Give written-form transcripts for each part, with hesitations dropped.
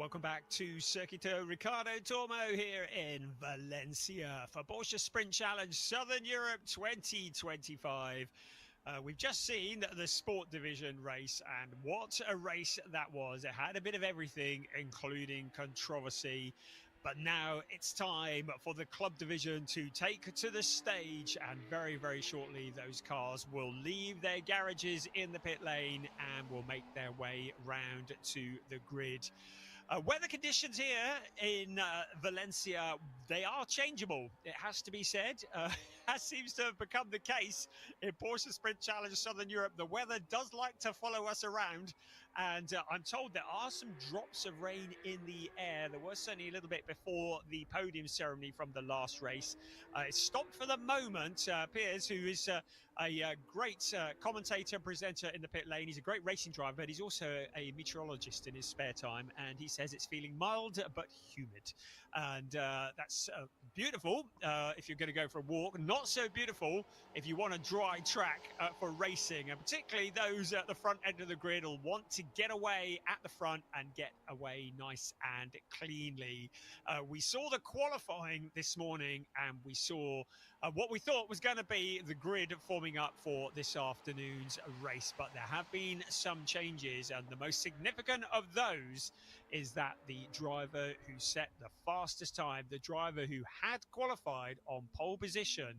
Welcome back to Circuit Ricardo Tormo here in Valencia for Porsche Sprint Challenge Southern Europe 2025. We've just seen the Sport Division race, and what a race that was. It had a bit of everything, including controversy. But now it's time for the Club Division to take to the stage, and very, very shortly those cars will leave their garages in the pit lane and will make their way round to the grid. Weather conditions here in Valencia, they are changeable, it has to be said. As seems to have become the case in Porsche Sprint Challenge Southern Europe, the weather does like to follow us around. And I'm told there are some drops of rain in the air. There was certainly a little bit before the podium ceremony from the last race. It's stopped for the moment. Piers, who is a great commentator and presenter in the pit lane. He's a great racing driver, but he's also a meteorologist in his spare time. And he says it's feeling mild but humid. And that's beautiful if you're going to go for a walk. Not so beautiful if you want a dry track for racing. And particularly those at the front end of the grid will want to get away at the front and get away nice and cleanly. We saw the qualifying this morning, and we saw what we thought was going to be the grid forming up for this afternoon's race. But there have been some changes, and the most significant of those is that the driver who set the fastest time, the driver who had qualified on pole position,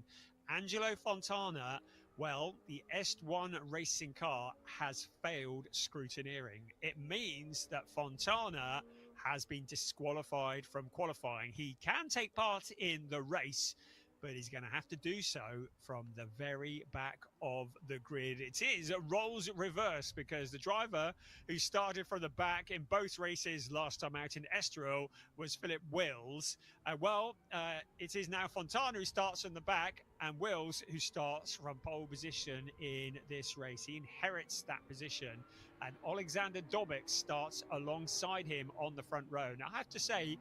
Angelo Fontana, well, the Est1 racing car has failed scrutineering. It means that Fontana has been disqualified from qualifying. He can take part in the race, but he's going to have to do so from the very back of the grid. It is roles reverse, because the driver who started from the back in both races last time out in Estoril was Philip Wills. It is now Fontana who starts from the back, and Wills who starts from pole position in this race. He inherits that position, and Alexander Dobik starts alongside him on the front row. Now, I have to say,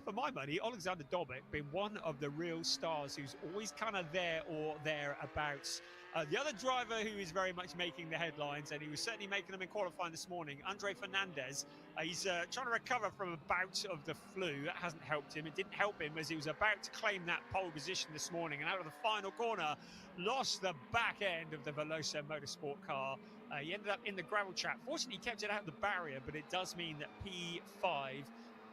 for my money, Alexander Dobik been one of the real stars who's always kind of there or thereabouts. The other driver who is very much making the headlines, and he was certainly making them in qualifying this morning, Andre Fernandez. He's trying to recover from a bout of the flu. That hasn't helped him. It didn't help him as he was about to claim that pole position this morning, and out of the final corner, lost the back end of the Veloso Motorsport car. He ended up in the gravel trap. Fortunately, he kept it out of the barrier, but it does mean that P5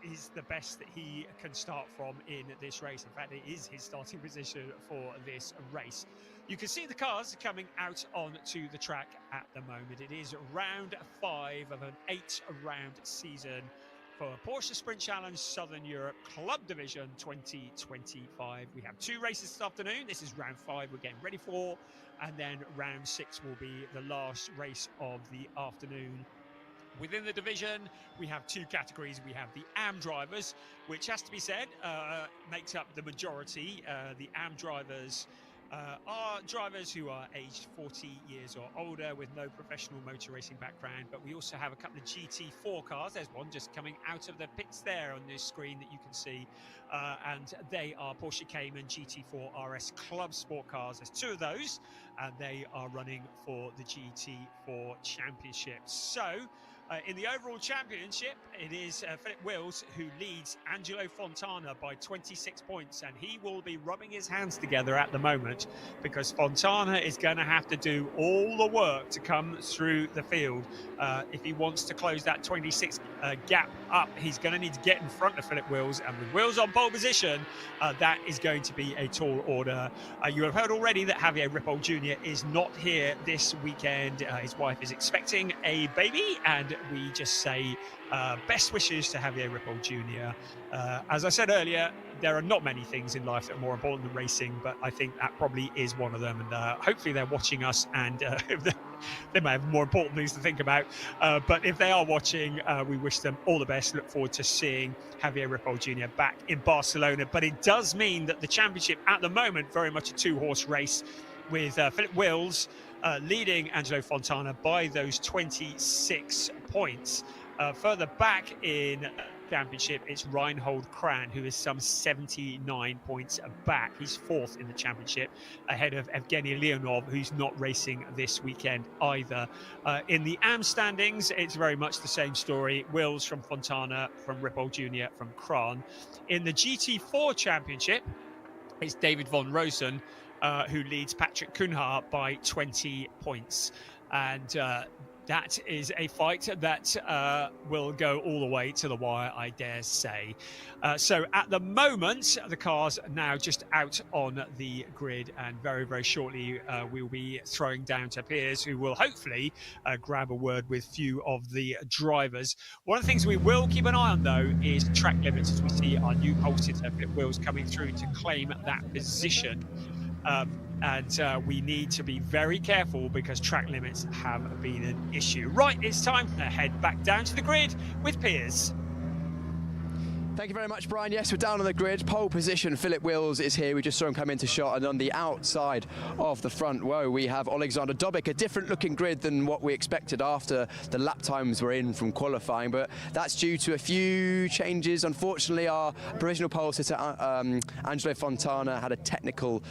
is the best that he can start from in this race. In fact, it is his starting position for this race. You can see the cars coming out onto the track at the moment. It is round 5 of an 8-round season for Porsche Sprint Challenge Southern Europe Club Division 2025. We have 2 races this afternoon. This is round 5 we're getting ready for, and then round 6 will be the last race of the afternoon. Within the division, we have 2 categories. We have the AM drivers, which has to be said, makes up the majority. The AM drivers are drivers who are aged 40 years or older with no professional motor racing background. But we also have a couple of GT4 cars. There's one just coming out of the pits there on this screen that you can see. And they are Porsche Cayman GT4 RS Club Sport cars. There's 2 of those, and they are running for the GT4 Championship. So, in the overall championship, it is Philip Wills who leads Angelo Fontana by 26 points, and he will be rubbing his hands together at the moment, because Fontana is going to have to do all the work to come through the field. If he wants to close that 26 gap up, he's going to need to get in front of Philip Wills, and with Wills on pole position, that is going to be a tall order. You have heard already that Javier Ripoll Jr. is not here this weekend. His wife is expecting a baby, and we just say best wishes to Javier Ripoll Jr. As I said earlier, there are not many things in life that are more important than racing, but I think that probably is one of them. And hopefully they're watching us, and they may have more important things to think about. But if they are watching, we wish them all the best. Look forward to seeing Javier Ripoll Jr. back in Barcelona. But it does mean that the championship at the moment, very much a 2-horse race, with Philip Wills leading Angelo Fontana by those 26 points. Further back in championship, it's Reinhold Kran, who is some 79 points back. He's 4th in the championship, ahead of Evgeny Leonov, who's not racing this weekend either. In the AM standings, it's very much the same story. Wills from Fontana, from Ripoll Jr., from Kran. In the GT4 championship, it's David von Rosen, who leads Patrick Cunha by 20 points. And that is a fight that will go all the way to the wire, I dare say. So at the moment, the car's now just out on the grid, and very, very shortly we'll be throwing down to Piers, who will hopefully grab a word with few of the drivers. One of the things we will keep an eye on, though, is track limits, as we see our new pole sitter, Philip Wills, coming through to claim that position. And we need to be very careful because track limits have been an issue. Right, it's time to head back down to the grid with Piers. Thank you very much, Brian. Yes, we're down on the grid. Pole position, Philip Wills is here. We just saw him come into shot, and on the outside of the front row, we have Alexander Dobic. A different looking grid than what we expected after the lap times were in from qualifying, but that's due to a few changes. Unfortunately, our provisional pole sitter, Angelo Fontana, had a technical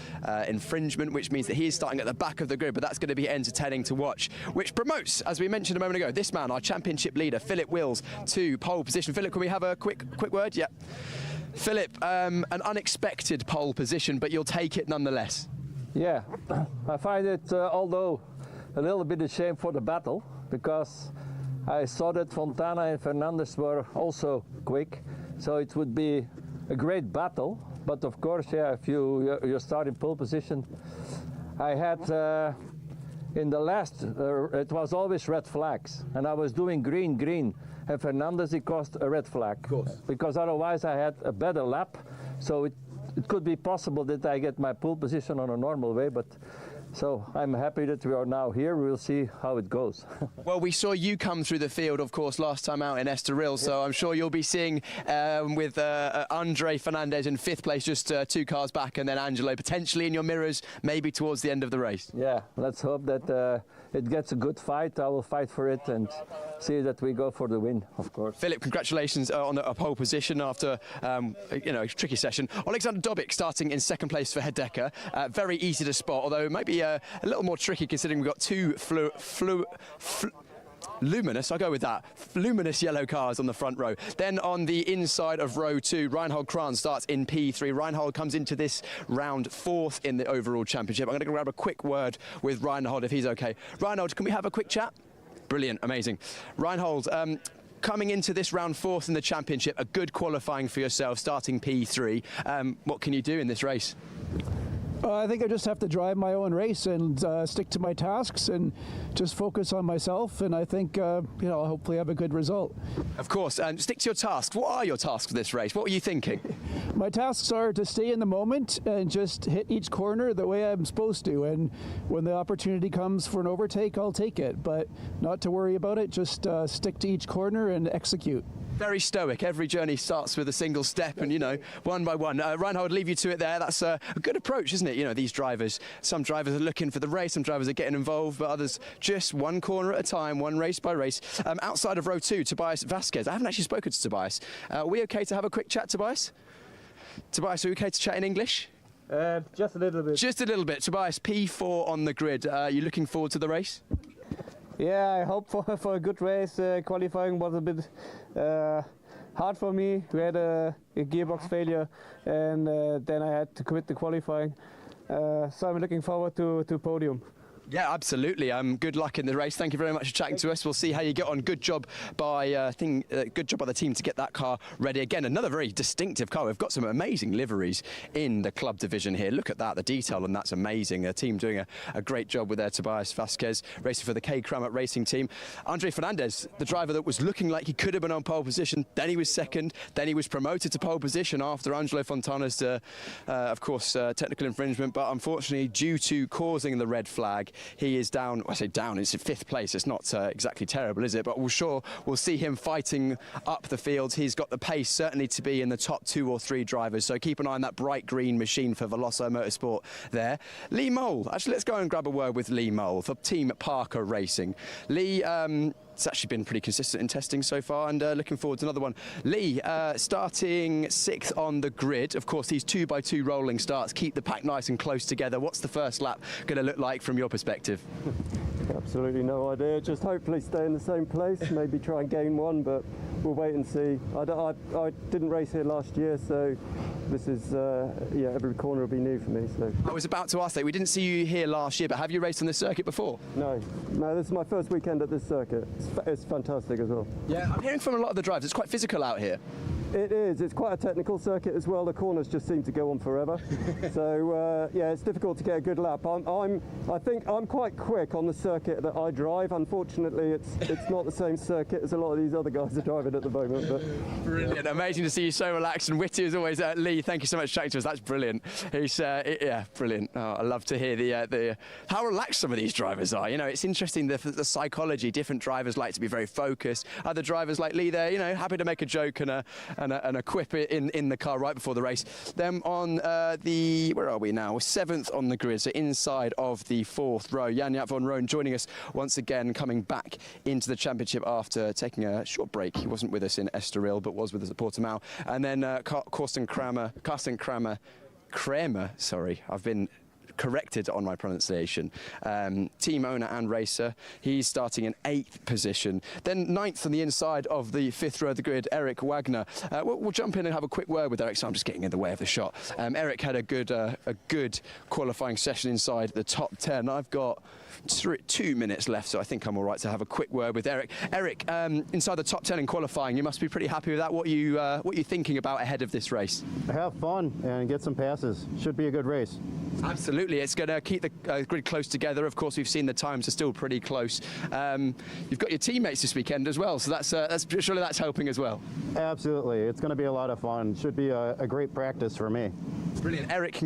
infringement, which means that he is starting at the back of the grid, but that's going to be entertaining to watch, which promotes, as we mentioned a moment ago, this man, our championship leader, Philip Wills, to pole position. Philip, can we have a quick word? Yeah. Philip, an unexpected pole position, but you'll take it nonetheless. Yeah, I find it, although a little bit a shame for the battle, because I saw that Fontana and Fernandez were also quick, so it would be a great battle. But of course, yeah, if you start in pole position, I had in the last, it was always red flags, and I was doing green. And Fernandez, it cost a red flag. Of course. Because otherwise I had a better lap. So it could be possible that I get my pole position on a normal way, but so I'm happy that we are now here. We'll see how it goes. Well, we saw you come through the field, of course, last time out in Estoril, so I'm sure you'll be seeing with Andre Fernandez in 5th place, just 2 cars back, and then Angelo potentially in your mirrors, maybe towards the end of the race. Yeah, let's hope that it gets a good fight. I will fight for it and see that we go for the win, of course. Philip, congratulations on a pole position after a tricky session. Alexander Dobic starting in 2nd place for Hideki. Very easy to spot, although it might be a little more tricky considering we've got 2 luminous, I'll go with that, luminous yellow cars on the front row. Then on the inside of row 2, Reinhold Kran starts in P3. Reinhold comes into this round 4th in the overall championship. I'm going to grab a quick word with Reinhold if he's okay. Reinhold, can we have a quick chat? Brilliant, amazing. Reinhold, coming into this round 4th in the championship, a good qualifying for yourself, starting P3. What can you do in this race? I think I just have to drive my own race and stick to my tasks and just focus on myself, and I think I'll hopefully have a good result. Of course, and stick to your tasks. What are your tasks for this race? What were you thinking? My tasks are to stay in the moment and just hit each corner the way I'm supposed to, and when the opportunity comes for an overtake, I'll take it, but not to worry about it, just stick to each corner and execute. Very stoic. Every journey starts with a single step and, one by one. Reinhold, leave you to it there. That's a good approach, isn't it? These drivers, some drivers are looking for the race, some drivers are getting involved, but others just one corner at a time, one race by race. Outside of row 2, Tobias Vasquez. I haven't actually spoken to Tobias. Are we okay to have a quick chat, Tobias? Tobias, are we okay to chat in English? Just a little bit. Just a little bit. Tobias, P4 on the grid. Are you looking forward to the race? Yeah, I hope for a good race. Qualifying was a bit hard for me. We had a gearbox failure, and then I had to quit the qualifying. So I'm looking forward to podium. Yeah, absolutely. Good luck in the race. Thank you very much for chatting to us. We'll see how you get on. Good job by good job by the team to get that car ready. Again, another very distinctive car. We've got some amazing liveries in the club division here. Look at that, the detail, and that's amazing. The team doing a great job with their Tobias Vasquez, racing for the K. Kramat Racing team. Andre Fernandez, the driver that was looking like he could have been on pole position, then he was 2nd, then he was promoted to pole position after Angelo Fontana's, of course, technical infringement, but unfortunately, due to causing the red flag, he is down. I say down, it's in 5th place. It's not exactly terrible, is it? But we'll see him fighting up the field. He's got the pace certainly to be in the top 2 or 3 drivers. So keep an eye on that bright green machine for Veloso Motorsport there. Lee Mole. Actually, let's go and grab a word with Lee Mole for Team Parker Racing. Lee, it's actually been pretty consistent in testing so far, and looking forward to another one. Lee, starting 6th on the grid. Of course, these 2x2 rolling starts keep the pack nice and close together. What's the first lap going to look like from your perspective? Absolutely no idea. Just hopefully stay in the same place, maybe try and gain one, but we'll wait and see. I didn't race here last year, so this is, yeah, every corner will be new for me. So I was about to ask that. We didn't see you here last year, but have you raced on this circuit before? No, this is my first weekend at this circuit. It's fantastic as well. Yeah, I'm hearing from a lot of the drivers, it's quite physical out here. It is. It's quite a technical circuit as well. The corners just seem to go on forever. So yeah, it's difficult to get a good lap. I think I'm quite quick on the circuit that I drive. Unfortunately, it's not the same circuit as a lot of these other guys are driving at the moment. But brilliant, amazing to see you so relaxed and witty as always. Lee, thank you so much for chatting to us. That's brilliant. He's yeah, brilliant. Oh, I love to hear the how relaxed some of these drivers are. You know, it's interesting the psychology. Different drivers like to be very focused. Other drivers like Lee, they're, you know, happy to make a joke and a quip in the car right before the race. Then on where are we now? We're 7th on the grid, so inside of the 4th row. Jan-Jaap van Roon joining us once again, coming back into the championship after taking a short break. He wasn't with us in Estoril, but was with us at Portimão. And then Carsten Kramer, sorry, I've been corrected on my pronunciation. Team owner and racer. He's starting in 8th position. Then 9th on the inside of the 5th row of the grid, Eric Wagner. We'll jump in and have a quick word with Eric, so I'm just getting in the way of the shot. Eric had a good qualifying session inside the top 10. I've got 2 minutes left, so I think I'm all right to have a quick word with Eric. Eric, inside the top 10 in qualifying, you must be pretty happy with that. What are you thinking about ahead of this race? Have fun and get some passes. Should be a good race. Absolutely, it's going to keep the grid close together. Of course, we've seen the times are still pretty close. You've got your teammates this weekend as well, so that's surely that's helping as well. Absolutely, it's going to be a lot of fun. Should be a great practice for me. Brilliant, Eric.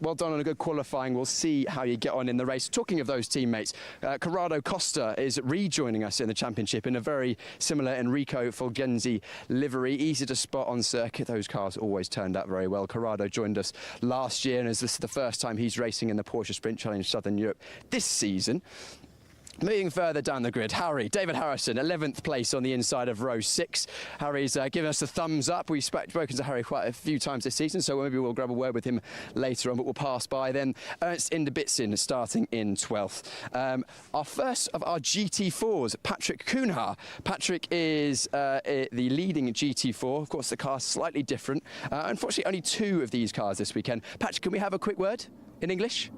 Well done on a good qualifying. We'll see how you get on in the race. Talking of those teammates, Corrado Costa is rejoining us in the championship in a very similar Enrico Fulgenzi livery. Easy to spot on circuit. Those cars always turned out very well. Corrado joined us last year, and this is the first time he's racing in the Porsche Sprint Challenge Southern Europe this season. Moving further down the grid, David Harrison, 11th place on the inside of row 6. Harry's given us a thumbs up. We've spoken to Harry quite a few times this season, so maybe we'll grab a word with him later on, but we'll pass by. Then Ernst Inderbitzin starting in 12th. Our first of our GT4s, Patrick Kumar. Patrick is the leading GT4. Of course, the car's slightly different. Unfortunately, only 2 of these cars this weekend. Patrick, can we have a quick word in English?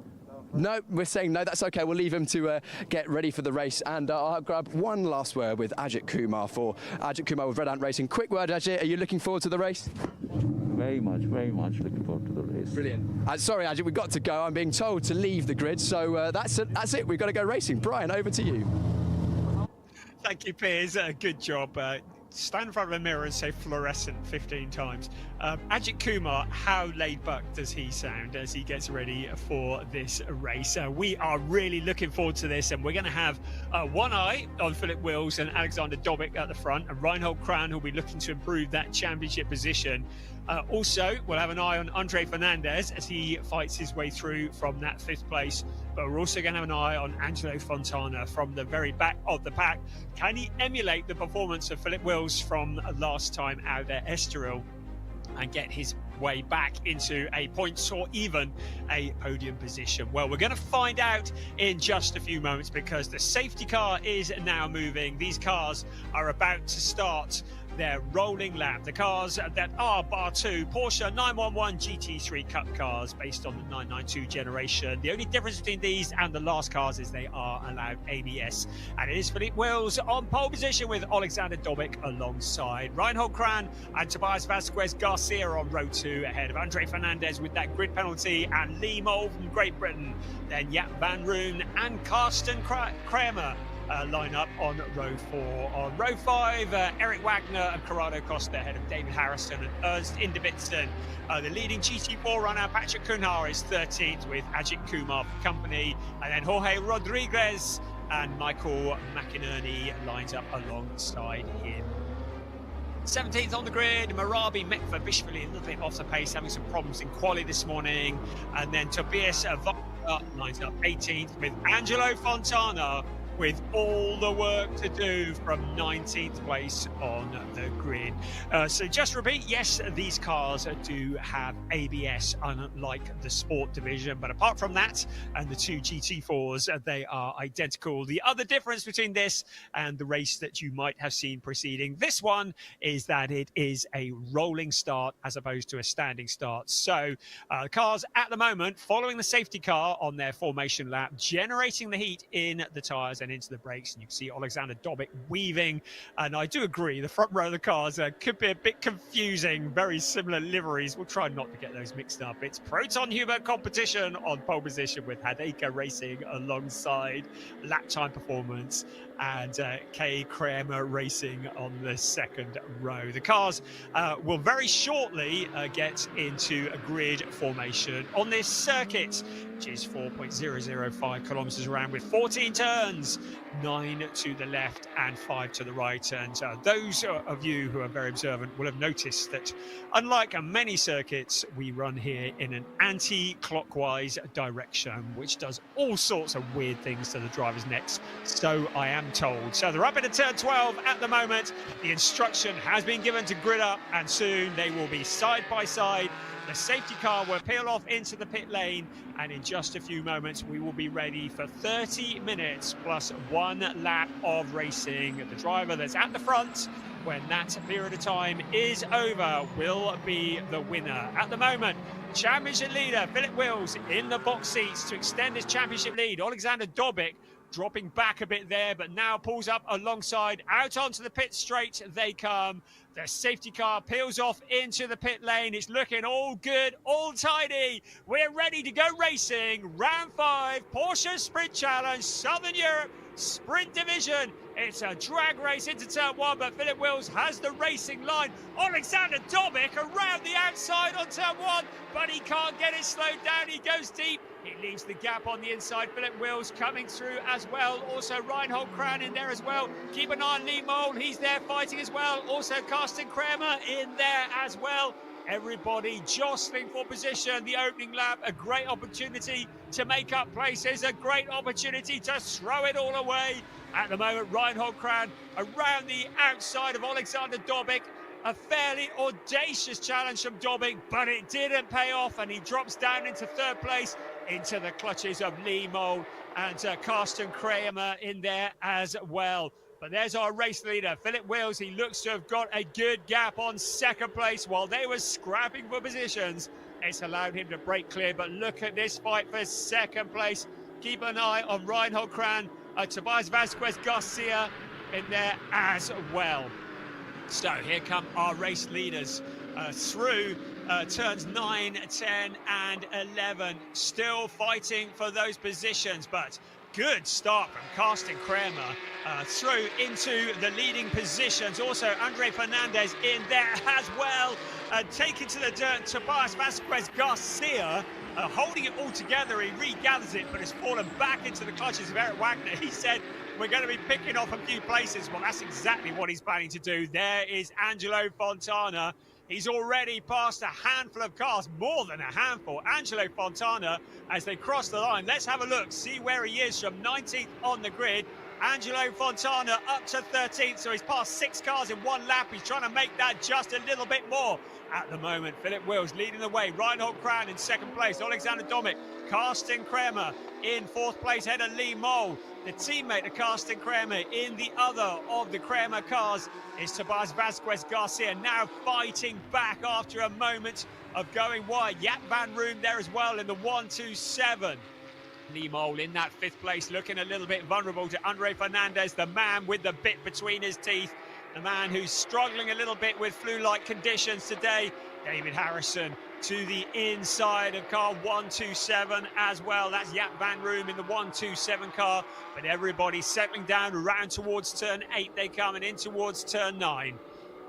No, we're saying no, that's okay. We'll leave him to get ready for the race. And I'll grab one last word with Ajith Kumar with Red Ant Racing. Quick word, Ajith, are you looking forward to the race? Very much looking forward to the race. Brilliant. Sorry, Ajith, we've got to go. I'm being told to leave the grid, so that's it. We've got to go racing. Brian, over to you. Thank you, Piers. Good job. Stand in front of a mirror and say fluorescent 15 times. Ajith Kumar, how laid back does he sound as he gets ready for this race? We are really looking forward to this, and we're going to have one eye on Philip Wills and Alexander Dobic at the front, and Reinhold Kran, who'll be looking to improve that championship position. Also, we'll have an eye on Andre Fernandez as he fights his way through from that 5th place. But we're also going to have an eye on Angelo Fontana from the very back of the pack. Can he emulate the performance of Philip Wills from last time out at Estoril and get his way back into a points or even a podium position? Well, we're going to find out in just a few moments, because the safety car is now moving. These cars are about to start their rolling lap. The cars that are bar 2 Porsche 911 GT3 Cup cars based on the 992 generation. The only difference between these and the last cars is they are allowed ABS. And it is Philippe Wills on pole position with Alexander Dobic alongside. Reinhold Kran and Tobias Vasquez Garcia on row 2 ahead of Andre Fernandez with that grid penalty, and Lee Mole from Great Britain. Then Jaap van Roon and Carsten Kramer line up on row 4. On row 5, Eric Wagner and Corrado Costa ahead of David Harrison and Ernst Inderbitzin. The leading GT4 runner, Patrick Kumar, is 13th with Ajith Kumar for company. And then Jorge Rodriguez and Michael McInerney lines up alongside him. 17th on the grid, Marabi Mekva Bishvili a little bit off the pace, having some problems in quali this morning. And then Tobias Vogler lines up 18th with Angelo Fontana with all the work to do from 19th place on the grid. So just repeat, yes, these cars do have ABS, unlike the Sport division, but apart from that and the two GT4s, they are identical. The other difference between this and the race that you might have seen preceding this one is that it is a rolling start as opposed to a standing start. So cars at the moment following the safety car on their formation lap, generating the heat in the tyres and into the brakes. And you can see Alexander Dobic weaving. And I do agree, the front row of the cars could be a bit confusing. Very similar liveries. We'll try not to get those mixed up. It's Proton Hubert competition on pole position with Hadeka Racing alongside lap time performance and Kay Kramer Racing on the second row. The cars will very shortly get into a grid formation on this circuit, which is 4.005 kilometers around with 14 turns, 9 to the left and 5 to the right. And those of you who are very observant will have noticed that unlike many circuits, we run here in an anti-clockwise direction, which does all sorts of weird things to the driver's necks, so I am told. So they're up into turn 12 at the moment. The instruction has been given to grid up, and soon they will be side by side. The safety car will peel off into the pit lane, and in just a few moments we will be ready for 30 minutes plus 1 lap of racing. The driver that's at the front when that period of time is over will be the winner. At the moment, championship leader Philip Wills in the box seats to extend his championship lead. Alexander Dobic dropping back a bit there, but now pulls up alongside. Out onto the pit straight they come. The safety car peels off into the pit lane. It's looking all good, all tidy. We're ready to go racing. Round 5, Porsche Sprint Challenge, Southern Europe Sprint Division. It's a drag race into turn 1, but Philip Wills has the racing line. Alexander Dobic around the outside on turn 1, but he can't get it slowed down. He goes deep. He leaves the gap on the inside. Philip Wills coming through as well. Also Reinhold Kran in there as well. Keep an eye on Lee Mole. He's there fighting as well. Also Carsten Kramer in there as well. Everybody jostling for position. The opening lap, a great opportunity to make up places, a great opportunity to throw it all away. At the moment, Reinhold Kran around the outside of Alexander Dobic. A fairly audacious challenge from Dobic, but it didn't pay off, and he drops down into third place, into the clutches of Lee Mole and Carsten Kramer in there as well. But there's our race leader, Philip Wills. He looks to have got a good gap on second place while they were scrapping for positions. It's allowed him to break clear, but look at this fight for second place. Keep an eye on Reinhold Kran, Tobias Vasquez Garcia in there as well. So here come our race leaders through turns 9, 10 and 11. Still fighting for those positions, but good start from Carsten Kramer through into the leading positions. Also Andre Fernandez in there as well. Taken to the dirt, Tobias Vasquez Garcia holding it all together. He regathers it, but has fallen back into the clutches of Eric Wagner. He said, we're going to be picking off a few places. Well, that's exactly what he's planning to do. There is Angelo Fontana. He's already passed a handful of cars, more than a handful. Angelo Fontana, as they cross the line. Let's have a look, see where he is from 19th on the grid. Angelo Fontana up to 13th, so he's passed 6 cars in 1 lap. He's trying to make that just a little bit more. At the moment, Philip Wills leading the way. Reinhold Kran in second place. Alexander Dobic, Carsten Kramer in 4th place, ahead of Lee Mole. The teammate of Carsten Kramer in the other of the Kramer cars is Tobias Vasquez Garcia, now fighting back after a moment of going wide. Jaap van Room there as well in the 1-2-7. Lee Mole in that 5th place, looking a little bit vulnerable to Andre Fernandez, the man with the bit between his teeth, the man who's struggling a little bit with flu-like conditions today. David Harrison to the inside of car 127 as well. That's Jaap van Room in the 127 car, but everybody settling down around towards turn 8 they come, and in towards turn 9.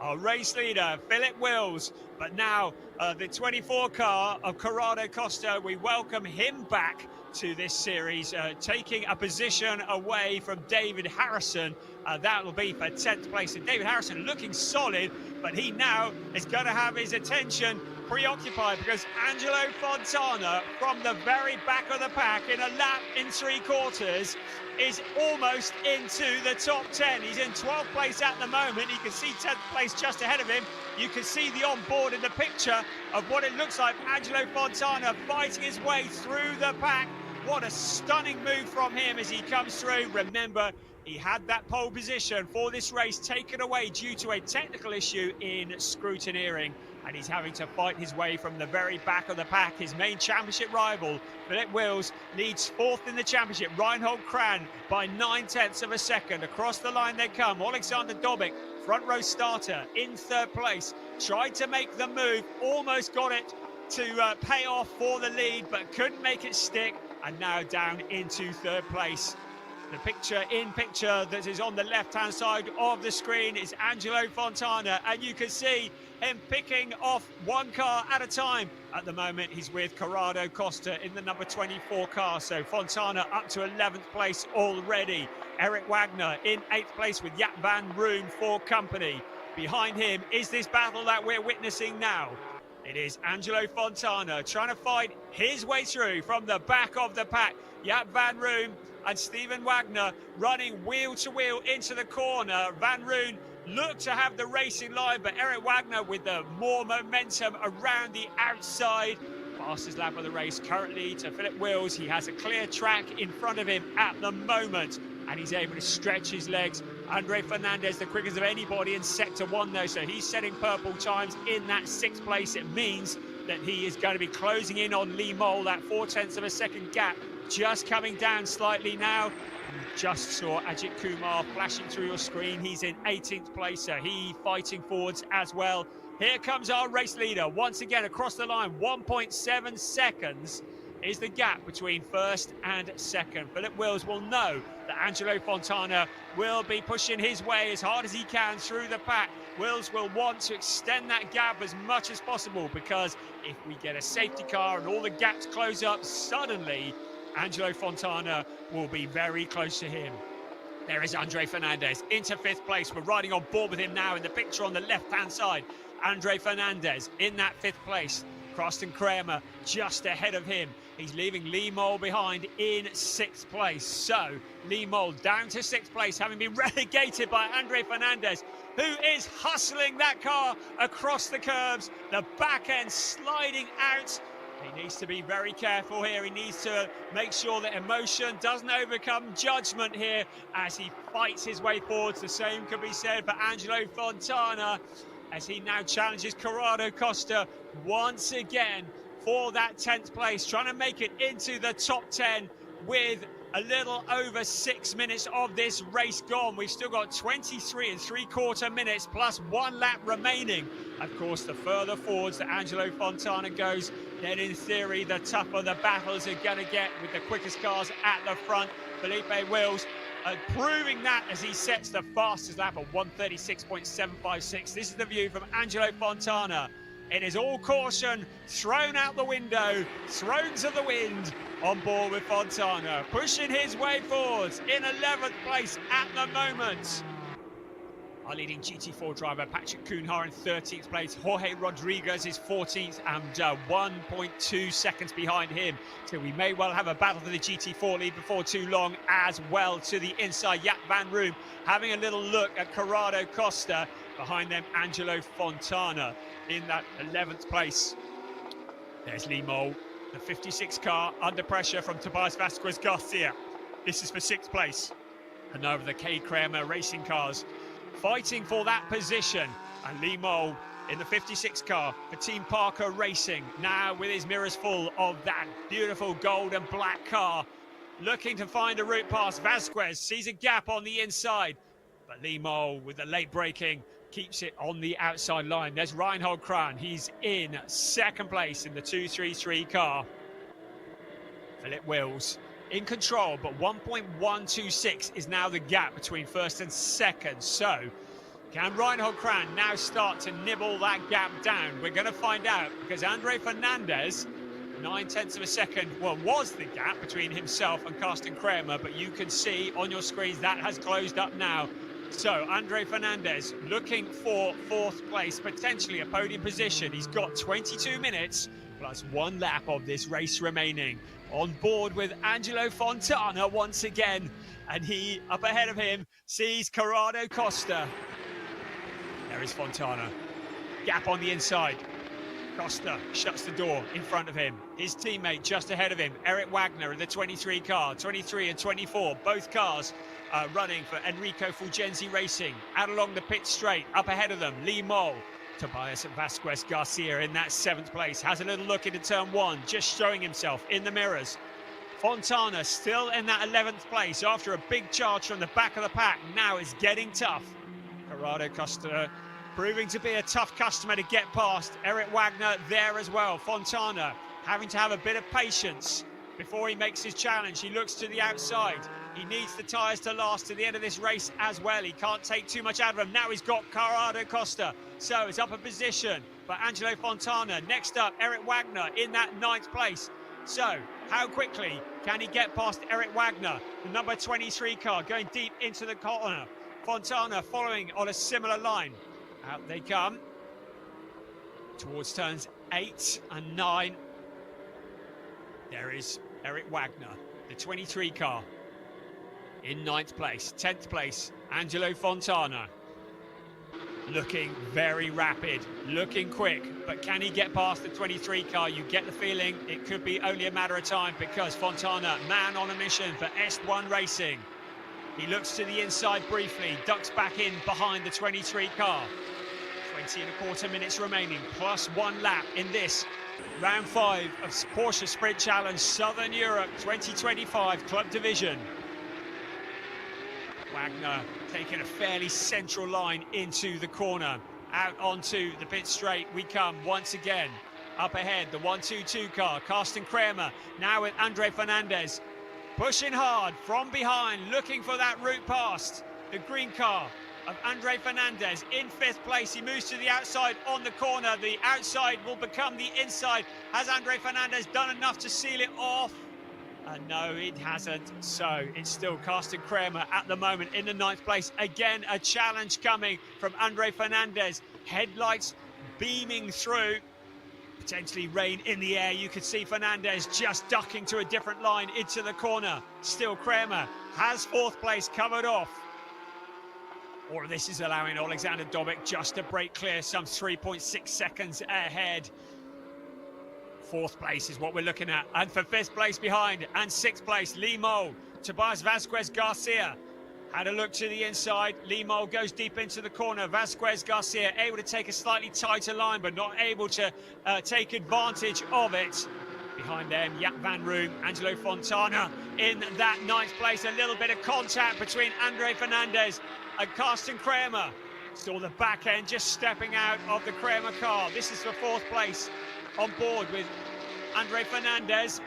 Our race leader, Philip Wills, but now the 24 car of Corrado Costa, we welcome him back to this series, taking a position away from David Harrison. That will be for 10th place. And David Harrison looking solid, but he now is going to have his attention preoccupied because Angelo Fontana, from the very back of the pack in a lap in 3/4, is almost into the top 10. He's in 12th place at the moment. You can see 10th place just ahead of him. You can see the onboard in the picture of what it looks like. Angelo Fontana fighting his way through the pack. What a stunning move from him as he comes through. Remember, he had that pole position for this race taken away due to a technical issue in scrutineering, and he's having to fight his way from the very back of the pack. His main championship rival, Philip Wills, leads 4th in the championship. Reinhold Kran by 9/10 of a second. Across the line they come. Alexander Dobik, front row starter, in 3rd place. Tried to make the move, almost got it to pay off for the lead, but couldn't make it stick, and now down into 3rd place. The picture that is on the left-hand side of the screen is Angelo Fontana, and you can see him picking off one car at a time. At the moment, he's with Corrado Costa in the number 24 car, so Fontana up to 11th place already. Eric Wagner in 8th place with Jaap van Roon for company. Behind him is this battle that we're witnessing now. It is Angelo Fontana trying to fight his way through from the back of the pack. Jaap van Roon and Stephen Wagner running wheel to wheel into the corner. Van Roon looked to have the racing line, but Eric Wagner with the more momentum around the outside. Fastest lap of the race currently to Philip Wills. He has a clear track in front of him at the moment, and he's able to stretch his legs. Andre Fernandez, the quickest of anybody in Sector 1 though, so he's setting purple times in that 6th place. It means that he is going to be closing in on Lee Mole, that 4/10 of a second gap, just coming down slightly now. You just saw Ajith Kumar flashing through your screen. He's in 18th place, so he fighting forwards as well. Here comes our race leader once again across the line. 1.7 seconds is the gap between 1st and 2nd. Philip Wills will know that Angelo Fontana will be pushing his way as hard as he can through the pack. Wills will want to extend that gap as much as possible, because if we get a safety car and all the gaps close up, suddenly Angelo Fontana will be very close to him. There is Andre Fernandez into 5th place. We're riding on board with him now in the picture on the left-hand side. Andre Fernandez in that 5th place. Karsten Kramer just ahead of him. He's leaving Lee Mole behind in 6th place. So Lee Mole down to 6th place, having been relegated by Andre Fernandez, who is hustling that car across the curbs. The back end sliding out. He needs to be very careful here. He needs to make sure that emotion doesn't overcome judgment here as he fights his way forwards. The same could be said for Angelo Fontana as he now challenges Corrado Costa once again for that 10th place, trying to make it into the top 10 with a little over 6 minutes of this race gone. We've still got 23 3/4 minutes plus 1 lap remaining. Of course, the further forwards that Angelo Fontana goes, then in theory, the tougher the battles are going to get with the quickest cars at the front. Felipe Wills proving that as he sets the fastest lap of 1:36.756. This is the view from Angelo Fontana. It is all caution thrown out the window, thrown to the wind on board with Fontana, pushing his way forwards in 11th place at the moment. Our leading GT4 driver, Patrick Kuhnhar, in 13th place. Jorge Rodriguez is 14th and 1.2 seconds behind him. So we may well have a battle for the GT4 lead before too long as well. To the inside, Jaap van Roon having a little look at Corrado Costa. Behind them, Angelo Fontana in that 11th place. There's Lee Mole, the 56 car, under pressure from Tobias Vasquez Garcia. This is for 6th place. And over the K. Kramer racing cars, fighting for that position. And Lee Mole in the 56 car for Team Parker Racing, now with his mirrors full of that beautiful gold and black car, looking to find a route past. Vasquez sees a gap on the inside, but Lee Mole with the late braking keeps it on the outside line. There's Reinhold Kran. He's in 2nd place in the 233 car. Philip Wills in control, but 1.126 is now the gap between 1st and 2nd. So can Reinhold Kran now start to nibble that gap down? We're going to find out, because Andre Fernandez, 9/10 of a second, well, was the gap between himself and Karsten Kramer, but you can see on your screens that has closed up now. So Andre Fernandez looking for 4th place, potentially a podium position. He's got 22 minutes plus 1 lap of this race remaining. On board with Angelo Fontana once again, and he, up ahead of him, sees Corrado Costa. There is Fontana. Gap on the inside. Costa shuts the door in front of him. His teammate just ahead of him, Eric Wagner in the 23 car, 23 and 24, both cars running for Enrico Fulgenzi Racing. Out along the pit straight, up ahead of them, Lee Mole. Tobias Vasquez Garcia in that 7th place, has a little look into turn 1, just showing himself in the mirrors. Fontana still in that 11th place after a big charge from the back of the pack. Now it's getting tough. Corrado Costa proving to be a tough customer to get past. Eric Wagner there as well. Fontana having to have a bit of patience before he makes his challenge. He looks to the outside. He needs the tyres to last to the end of this race as well. He can't take too much out of them. Now he's got Corrado Costa. So it's up a position for Angelo Fontana. Next up, Eric Wagner in that 9th place. So how quickly can he get past Eric Wagner? The number 23 car going deep into the corner. Fontana following on a similar line. Out they come towards turns 8 and 9. There is Eric Wagner, the 23 car, in 9th place. 10th place, Angelo Fontana. Looking very rapid, looking quick, but can he get past the 23 car? You get the feeling it could be only a matter of time, because Fontana, man on a mission for S1 Racing. He looks to the inside briefly, ducks back in behind the 23 car. 20.25 minutes remaining, plus 1 lap in this round 5 of Porsche Sprint Challenge Southern Europe 2025 Club Division. Wagner taking a fairly central line into the corner. Out onto the pit straight we come once again. Up ahead, the 1-2-2 car, Carsten Kramer, now with Andre Fernandez. Pushing hard from behind, looking for that route past. The green car of Andre Fernandez in 5th place. He moves to the outside on the corner. The outside will become the inside. Has Andre Fernandez done enough to seal it off? No, it hasn't. So it's still Carsten Kramer at the moment in the 9th place. Again, a challenge coming from Andre Fernandez. Headlights beaming through. Potentially rain in the air. You could see Fernandez just ducking to a different line into the corner. Still Kramer has 4th place covered off. Or this is allowing Alexander Dobic just to break clear, some 3.6 seconds ahead. 4th place is what we're looking at. And for 5th place behind and 6th place, Lee Mole, Tobias Vasquez Garcia. Had a look to the inside. Lee Mole goes deep into the corner. Vasquez Garcia able to take a slightly tighter line, but not able to take advantage of it. Behind them, Jaap van Room, Angelo Fontana in that 9th place. A little bit of contact between Andre Fernandez and Carsten Kramer. Saw the back end just stepping out of the Kramer car. This is for 4th place on board with Andre Fernandez.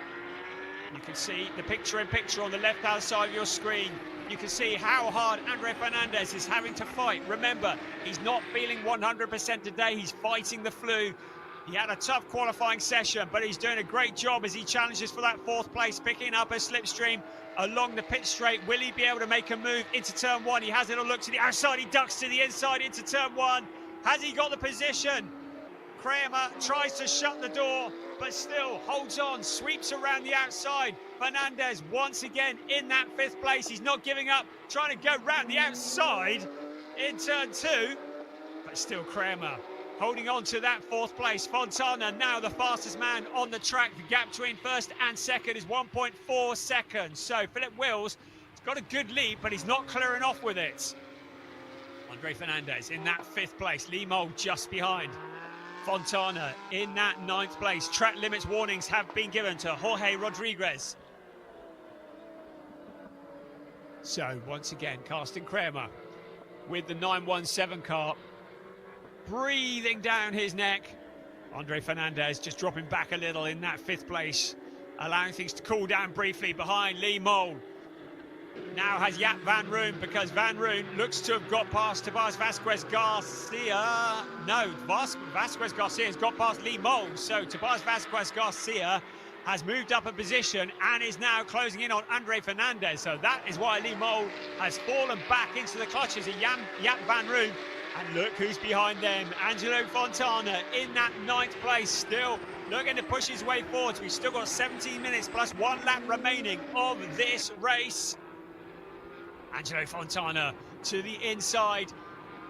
You can see the picture-in-picture on the left-hand side of your screen. You can see how hard Andre Fernandez is having to fight. Remember, he's not feeling 100% today. He's fighting the flu. He had a tough qualifying session, but he's doing a great job as he challenges for that 4th place, picking up a slipstream along the pit straight. Will he be able to make a move into turn 1? He has a little look to the outside. He ducks to the inside into turn 1. Has he got the position? Kramer tries to shut the door, but still holds on, sweeps around the outside. Fernandez once again in that 5th place. He's not giving up, trying to go round the outside in turn 2, but still Kramer holding on to that 4th place. Fontana now the fastest man on the track. The gap between 1st and 2nd is 1.4 seconds. So Philip Wills has got a good lead, but he's not clearing off with it. Andre Fernandez in that 5th place. Lee Mole just behind. Fontana in that 9th place. Track limits warnings have been given to Jorge Rodriguez. So once again, Carsten Kramer with the 917 car, breathing down his neck. Andre Fernandez just dropping back a little in that 5th place, allowing things to cool down briefly behind Lee Mole. Now has Jaap van Room, because Van Room looks to have got past Tobias Vasquez Garcia. No, Vasquez Garcia has got past Lee Mole. So Tobias Vasquez Garcia has moved up a position and is now closing in on Andre Fernandez. So that is why Lee Mole has fallen back into the clutches of Jaap van Room. And look who's behind them. Angelo Fontana in that 9th place, still looking to push his way forward. We've still got 17 minutes plus 1 lap remaining of this race. Angelo Fontana to the inside,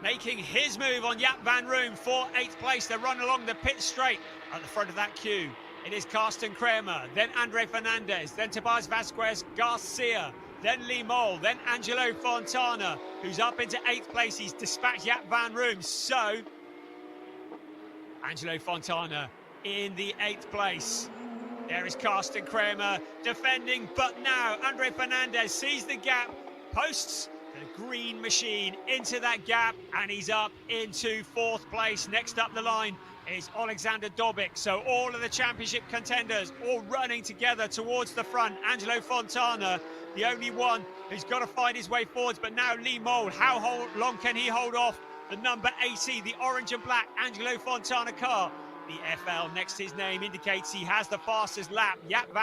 making his move on Jaap van Room for 8th place. They run along the pit straight at the front of that queue. It is Carsten Kramer, then Andre Fernandez, then Tobias Vasquez Garcia, then Lee Mole, then Angelo Fontana, who's up into 8th place. He's dispatched Jaap van Room. So, Angelo Fontana in the 8th place. There is Carsten Kramer defending, but now Andre Fernandez sees the gap, posts the green machine into that gap, and he's up into 4th place. Next up the line is Alexander Dobic. So all of the championship contenders all running together towards the front. Angelo Fontana, the only one who's got to find his way forwards, but now Lee Mole, how long can he hold off the number 80, the orange and black Angelo Fontana car? The FL next to his name indicates he has the fastest lap. Jaap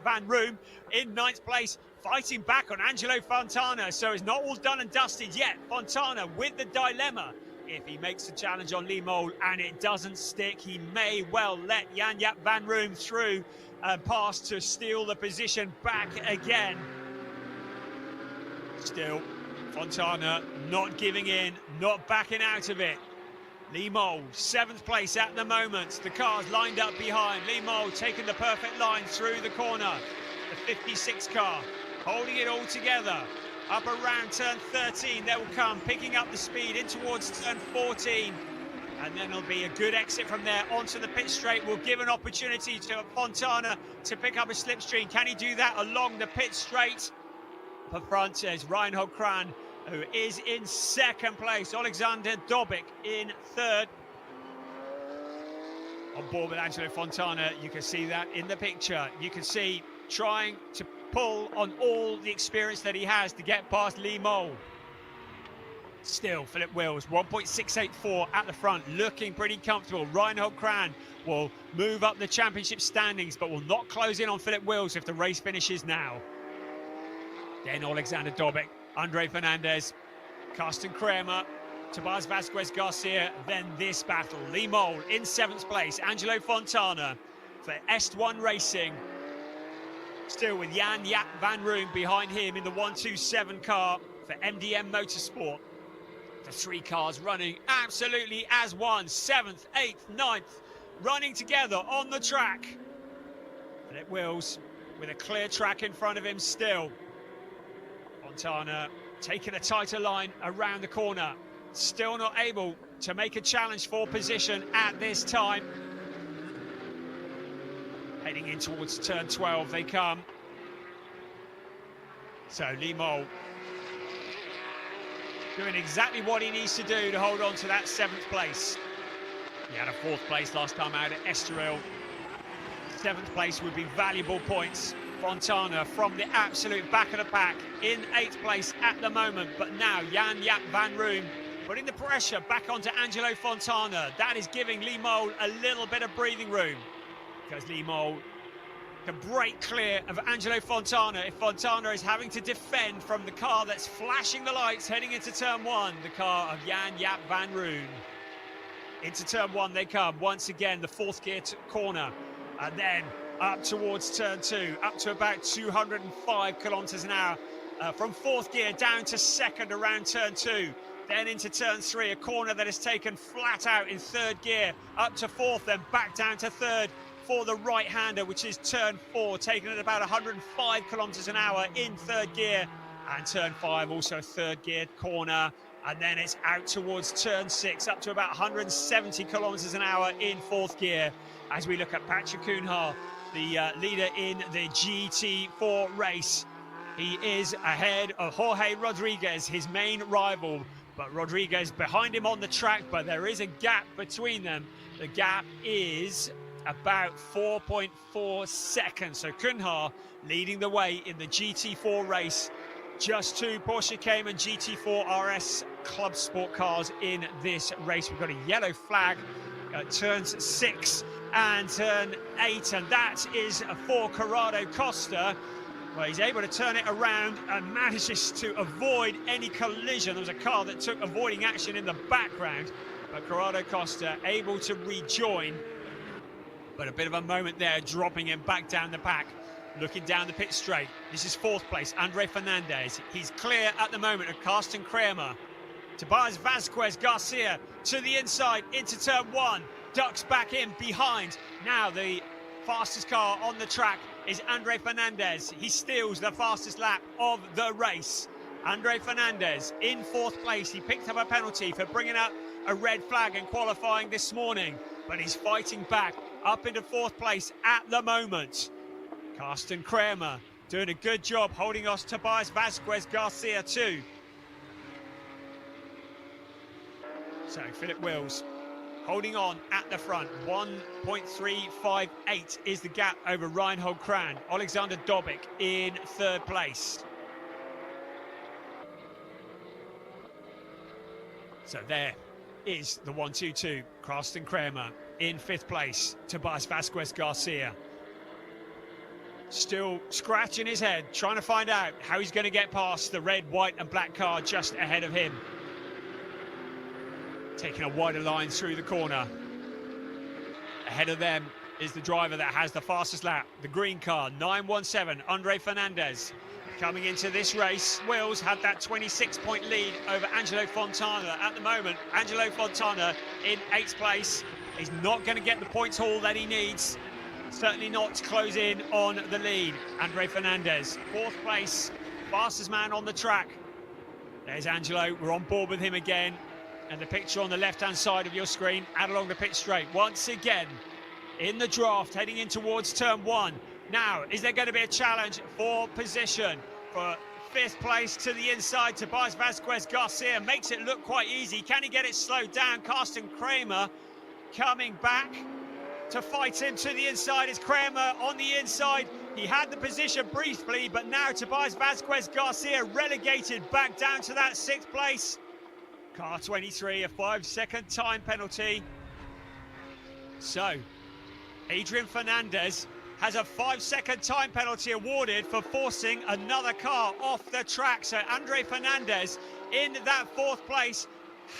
van Room in 9th place, fighting back on Angelo Fontana. So it's not all done and dusted yet. Fontana with the dilemma. If he makes the challenge on Lee Mole and it doesn't stick, he may well let Jaap van Room through and pass to steal the position back again. Still, Fontana not giving in, not backing out of it. Lee Mole, 7th place at the moment. The car's lined up behind. Lee Mole taking the perfect line through the corner. The 56 car holding it all together. Up around turn 13, they will come, picking up the speed in towards turn 14. And then it'll be a good exit from there onto the pit straight. Will give an opportunity to Fontana to pick up a slipstream. Can he do that along the pit straight? Up front is Reinhold Kran, who is in 2nd place. Alexander Dobic in 3rd. On board with Angelo Fontana, you can see that in the picture. You can see trying to pull on all the experience that he has to get past Lee Mole. Still, Philip Wills, 1.684 at the front, looking pretty comfortable. Reinhold Kran will move up the championship standings, but will not close in on Philip Wills if the race finishes now. Then Alexander Dobic, Andre Fernandez, Carsten Kramer, Tobias Vasquez Garcia, then this battle. Lee Mole in 7th place, Angelo Fontana for Est1 Racing. Still with Jaap van Room behind him in the 127 car for MDM Motorsport. The 3 cars running absolutely as one. 7th, 8th, 9th, running together on the track. Philip Wills with a clear track in front of him still. Fontana taking a tighter line around the corner. Still not able to make a challenge for position at this time. Heading in towards turn 12, they come. So Lee Mole doing exactly what he needs to do to hold on to that 7th place. He had a 4th place last time out at Estoril. 7th place would be valuable points. Fontana from the absolute back of the pack in 8th place at the moment, but now Jaap van Room putting the pressure back onto Angelo Fontana. That is giving Lee Mole a little bit of breathing room, because Lee Mole can break clear of Angelo Fontana if Fontana is having to defend from the car that's flashing the lights heading into turn 1, the car of Jaap van Room. Into turn 1 they come, once again the 4th gear corner, and then up towards turn 2, up to about 205 kilometers an hour. From 4th gear down to 2nd around turn 2, then into turn 3, a corner that is taken flat out in 3rd gear, up to 4th, then back down to 3rd for the right-hander, which is turn 4, taken at about 105 kilometers an hour in 3rd gear, and turn 5 also 3rd gear corner, and then it's out towards turn 6, up to about 170 kilometers an hour in 4th gear, as we look at Patrick Kumar, the leader in the GT4 race. He is ahead of Jorge Rodriguez, his main rival, but Rodriguez behind him on the track, but there is a gap between them. The gap is about 4.4 seconds. So Kumar leading the way in the GT4 race. Just 2 Porsche Cayman GT4 RS Club Sport cars in this race. We've got a yellow flag at turns 6 and turn 8, and that is for Corrado Costa. Well, he's able to turn it around and manages to avoid any collision. There was a car that took avoiding action in the background, but Corrado Costa able to rejoin. But a bit of a moment there, dropping him back down the pack. Looking down the pit straight. This is 4th place, Andre Fernandez. He's clear at the moment of Carsten Kramer. Tobias Vasquez Garcia to the inside into turn 1. Ducks back in behind. Now the fastest car on the track is Andre Fernandez. He steals the fastest lap of the race. Andre Fernandez in 4th place. He picked up a penalty for bringing up a red flag in qualifying this morning, but he's fighting back up into 4th place at the moment. Carsten Kramer doing a good job holding off Tobias Vasquez Garcia too. So Philip Wills holding on at the front. 1.358 is the gap over Reinhold Kran. Alexander Dobic in 3rd place. So there is the 1-2-2. Carsten Kramer in 5th place. Tobias Vasquez Garcia still scratching his head, trying to find out how he's going to get past the red, white and black car just ahead of him. Taking a wider line through the corner. Ahead of them is the driver that has the fastest lap, the green car, 917, Andre Fernandez. Coming into this race, Wills had that 26-point lead over Angelo Fontana. At the moment, Angelo Fontana in 8th place. He's not going to get the points haul that he needs. Certainly not to close in on the lead. Andre Fernandez, 4th place, fastest man on the track. There's Angelo, we're on board with him again. And the picture on the left-hand side of your screen, out along the pit straight. Once again, in the draft, heading in towards turn 1. Now, is there going to be a challenge for position? For 5th place to the inside, Tobias Vasquez Garcia makes it look quite easy. Can he get it slowed down? Carsten Kramer coming back to fight him to the inside. Is Kramer on the inside? He had the position briefly, but now Tobias Vasquez Garcia relegated back down to that 6th place. Car 23, a 5-second time penalty. So, Adrian Fernandez has a 5-second time penalty awarded for forcing another car off the track. So Andre Fernandez in that 4th place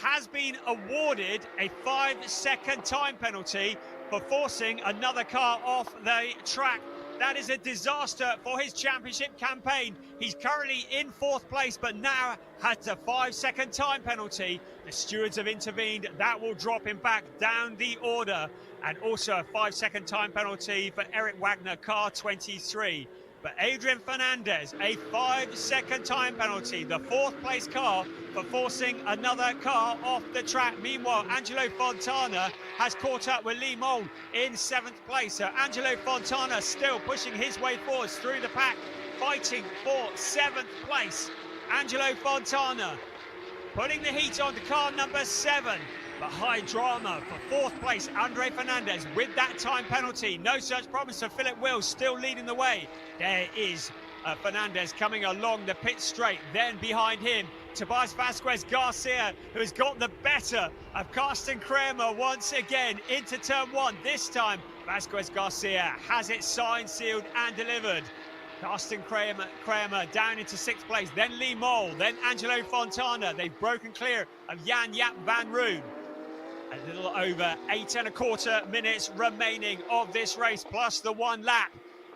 has been awarded a 5-second time penalty for forcing another car off the track. That is a disaster for his championship campaign. He's currently in 4th place, but now has a 5-second time penalty. The stewards have intervened. That will drop him back down the order. And also a 5-second time penalty for Eric Wagner, car 23. But Adrian Fernandez, a 5-second time penalty, the 4th place car for forcing another car off the track. Meanwhile, Angelo Fontana has caught up with Lee Mold in 7th place. So Angelo Fontana still pushing his way forwards through the pack, fighting for 7th place. Angelo Fontana putting the heat on to car number 7. But high drama for 4th place, Andre Fernandez with that time penalty. No such problems for Philip Wills, still leading the way. There is Fernandez coming along the pit straight. Then behind him, Tobias Vasquez Garcia, who has got the better of Carsten Kramer once again into turn 1. This time, Vasquez Garcia has it signed, sealed and delivered. Carsten Kramer down into 6th place. Then Lee Mole, then Angelo Fontana. They've broken clear of Jan Jaap van Roon. A little over 8.25 minutes remaining of this race, plus the 1 lap.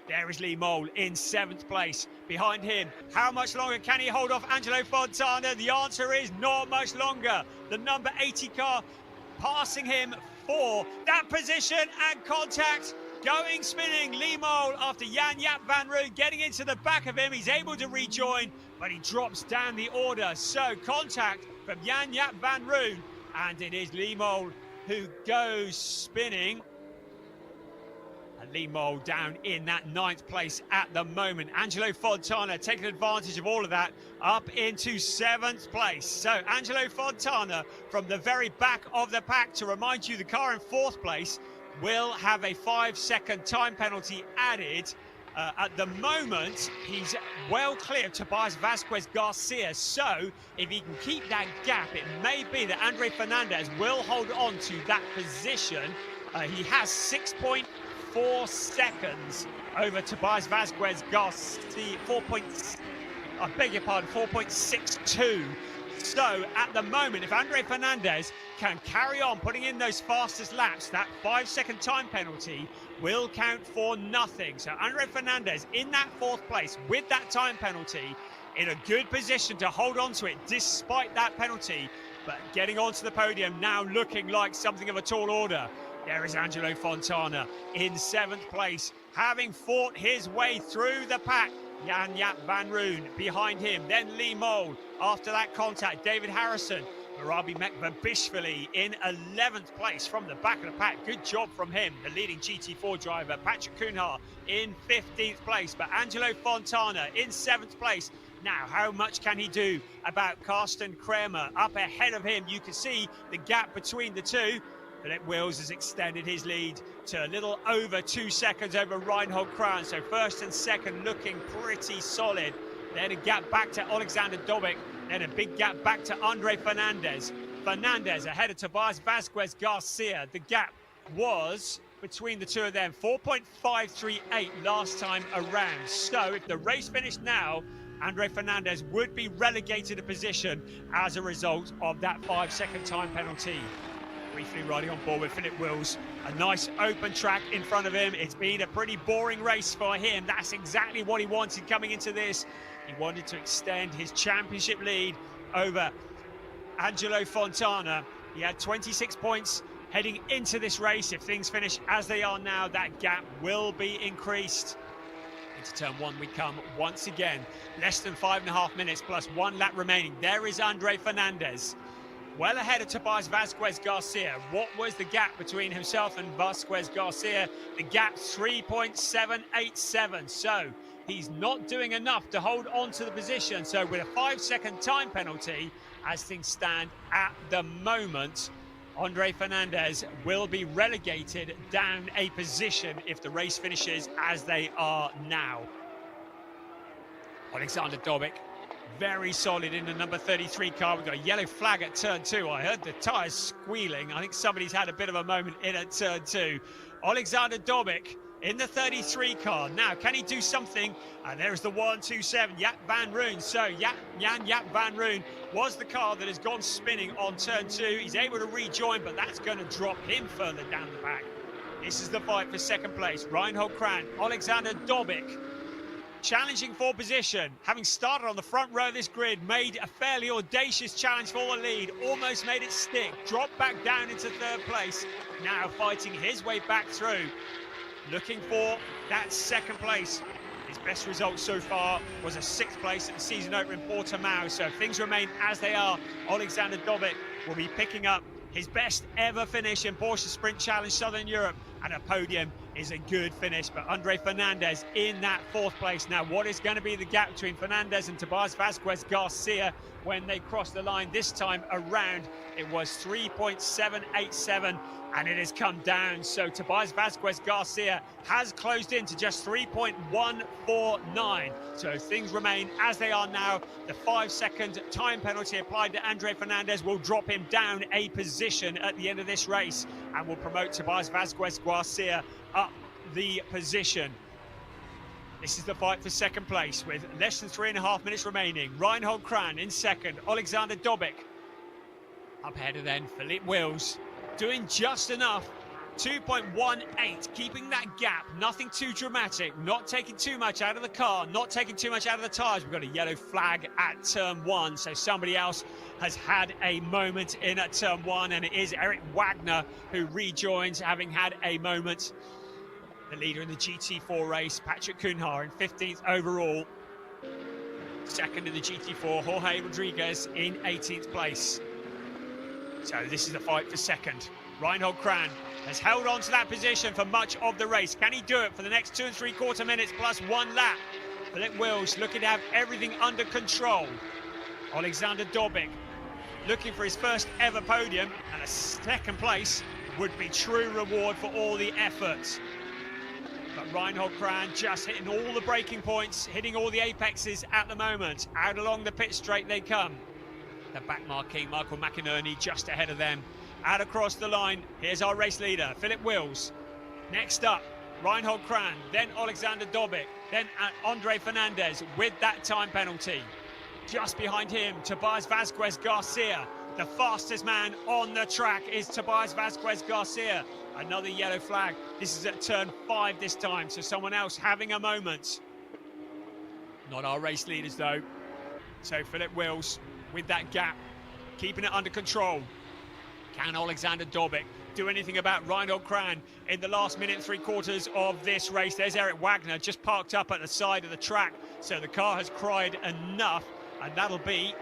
There is Lee Mole in 7th place. Behind him, how much longer can he hold off Angelo Fontana? The answer is not much longer. The number 80 car passing him for that position, and contact going spinning. Lee Mole after Jan Jaap van Roon getting into the back of him. He's able to rejoin, but he drops down the order. So contact from Jan Jaap van Roon. And it is Lee Mole who goes spinning. And Lee Mole down in that 9th place at the moment. Angelo Fontana taking advantage of all of that up into 7th place. So Angelo Fontana from the very back of the pack. To remind you, the car in 4th place will have a 5-second time penalty added. At the moment, he's well clear of Tobias Vasquez Garcia. So if he can keep that gap, it may be that Andre Fernandez will hold on to that position. He has 6.4 seconds over Tobias Vasquez Garcia, 4.62. So at the moment, if Andre Fernandez can carry on putting in those fastest laps, that 5-second time penalty will count for nothing. So Andre Fernandez in that 4th place with that time penalty, in a good position to hold on to it despite that penalty, but getting onto the podium now looking like something of a tall order. There is Angelo Fontana in 7th place, having fought his way through the pack. Jan Jaap van Roon behind him, then Lee Mole. After that contact, David Harrison. Marabi Mekbabishvili in 11th place from the back of the pack. Good job from him, the leading GT4 driver. Patrick Kumar in 15th place, but Angelo Fontana in 7th place. Now, how much can he do about Carsten Kramer? Up ahead of him, you can see the gap between the two. Philip Wills has extended his lead to a little over 2 seconds over Reinhold Kran. So 1st and 2nd looking pretty solid. Then a gap back to Alexander Dobic. Then a big gap back to Andre Fernandez. Fernandez ahead of Tobias Vasquez Garcia. The gap was between the two of them 4.538 last time around. So if the race finished now, Andre Fernandez would be relegated a position as a result of that 5-second time penalty. Briefly riding on board with Philip Wills. A nice open track in front of him. It's been a pretty boring race for him. That's exactly what he wanted coming into this. He wanted to extend his championship lead over Angelo Fontana. He had 26 points heading into this race. If things finish as they are now, that gap will be increased. Into turn 1 we come once again. Less than 5.5 minutes plus 1 lap remaining. There is Andre Fernandez, well ahead of Tobias Vasquez Garcia. What was the gap between himself and Vasquez Garcia? The gap 3.787. So he's not doing enough to hold on to the position. So with a 5-second time penalty, as things stand at the moment, Andre Fernandez will be relegated down a position if the race finishes as they are now. Alexander Dobic, very solid in the number 33 car. We've got a yellow flag at turn 2. I heard the tyres squealing. I think somebody's had a bit of a moment in at turn 2. Alexander Dobic in the 33 car. Now, can he do something? And there's the 127, Jaap van Roon. So Jan Jaap van Roon was the car that has gone spinning on turn 2. He's able to rejoin, but that's going to drop him further down the back. This is the fight for 2nd place. Reinhold Kran, Alexander Dobic, challenging for position, having started on the front row of this grid, made a fairly audacious challenge for the lead, almost made it stick, dropped back down into 3rd place, now fighting his way back through, looking for that 2nd place. His best result so far was a 6th place at the season opener in Portimão, so if things remain as they are, Alexander Dobic will be picking up his best ever finish in Porsche Sprint Challenge Southern Europe, and a podium is a good finish. But Andre Fernandez in that 4th place. Now, what is going to be the gap between Fernandez and Tobias Vasquez Garcia when they cross the line this time around? It was 3.787, and it has come down. So Tobias Vasquez Garcia has closed in to just 3.149. So things remain as they are now. The 5-second time penalty applied to Andre Fernandez will drop him down a position at the end of this race and will promote Tobias Vasquez Garcia up the position. This is the fight for 2nd place with less than 3.5 minutes remaining. Reinhold Kran in 2nd, Alexander Dobic. Up ahead of then, Philip Wills, doing just enough. 2.18, keeping that gap, nothing too dramatic, not taking too much out of the car, not taking too much out of the tyres. We've got a yellow flag at turn 1, so somebody else has had a moment in at turn 1, and it is Eric Wagner who rejoins, having had a moment. The leader in the GT4 race, Patrick Kumar, in 15th overall. 2nd in the GT4, Jorge Rodriguez in 18th place. So this is the fight for 2nd. Reinhold Kran has held on to that position for much of the race. Can he do it for the next 2 3/4 minutes plus 1 lap? Philip Wills looking to have everything under control. Alexander Dobic looking for his first ever podium, and a 2nd place would be true reward for all the efforts. But Reinhold Kran just hitting all the breaking points, hitting all the apexes at the moment. Out along the pit straight they come. The back marking, Michael McInerney just ahead of them. out across the line. Here's our race leader, Philip Wills. Next up, Reinhold Kran, then Alexander Dobic, then Andre Fernandez with that time penalty. Just behind him, Tobias Vasquez Garcia. The fastest man on the track is Tobias Vasquez Garcia. Another yellow flag. This is at turn 5 this time, so someone else having a moment. Not our race leaders though. So Philip Wills with that gap, keeping it under control. Can Alexander Dobic do anything about Reinhold Kran in the last minute 3/4 of this race? There's Eric Wagner just parked up at the side of the track, so the car has cried enough, and that'll be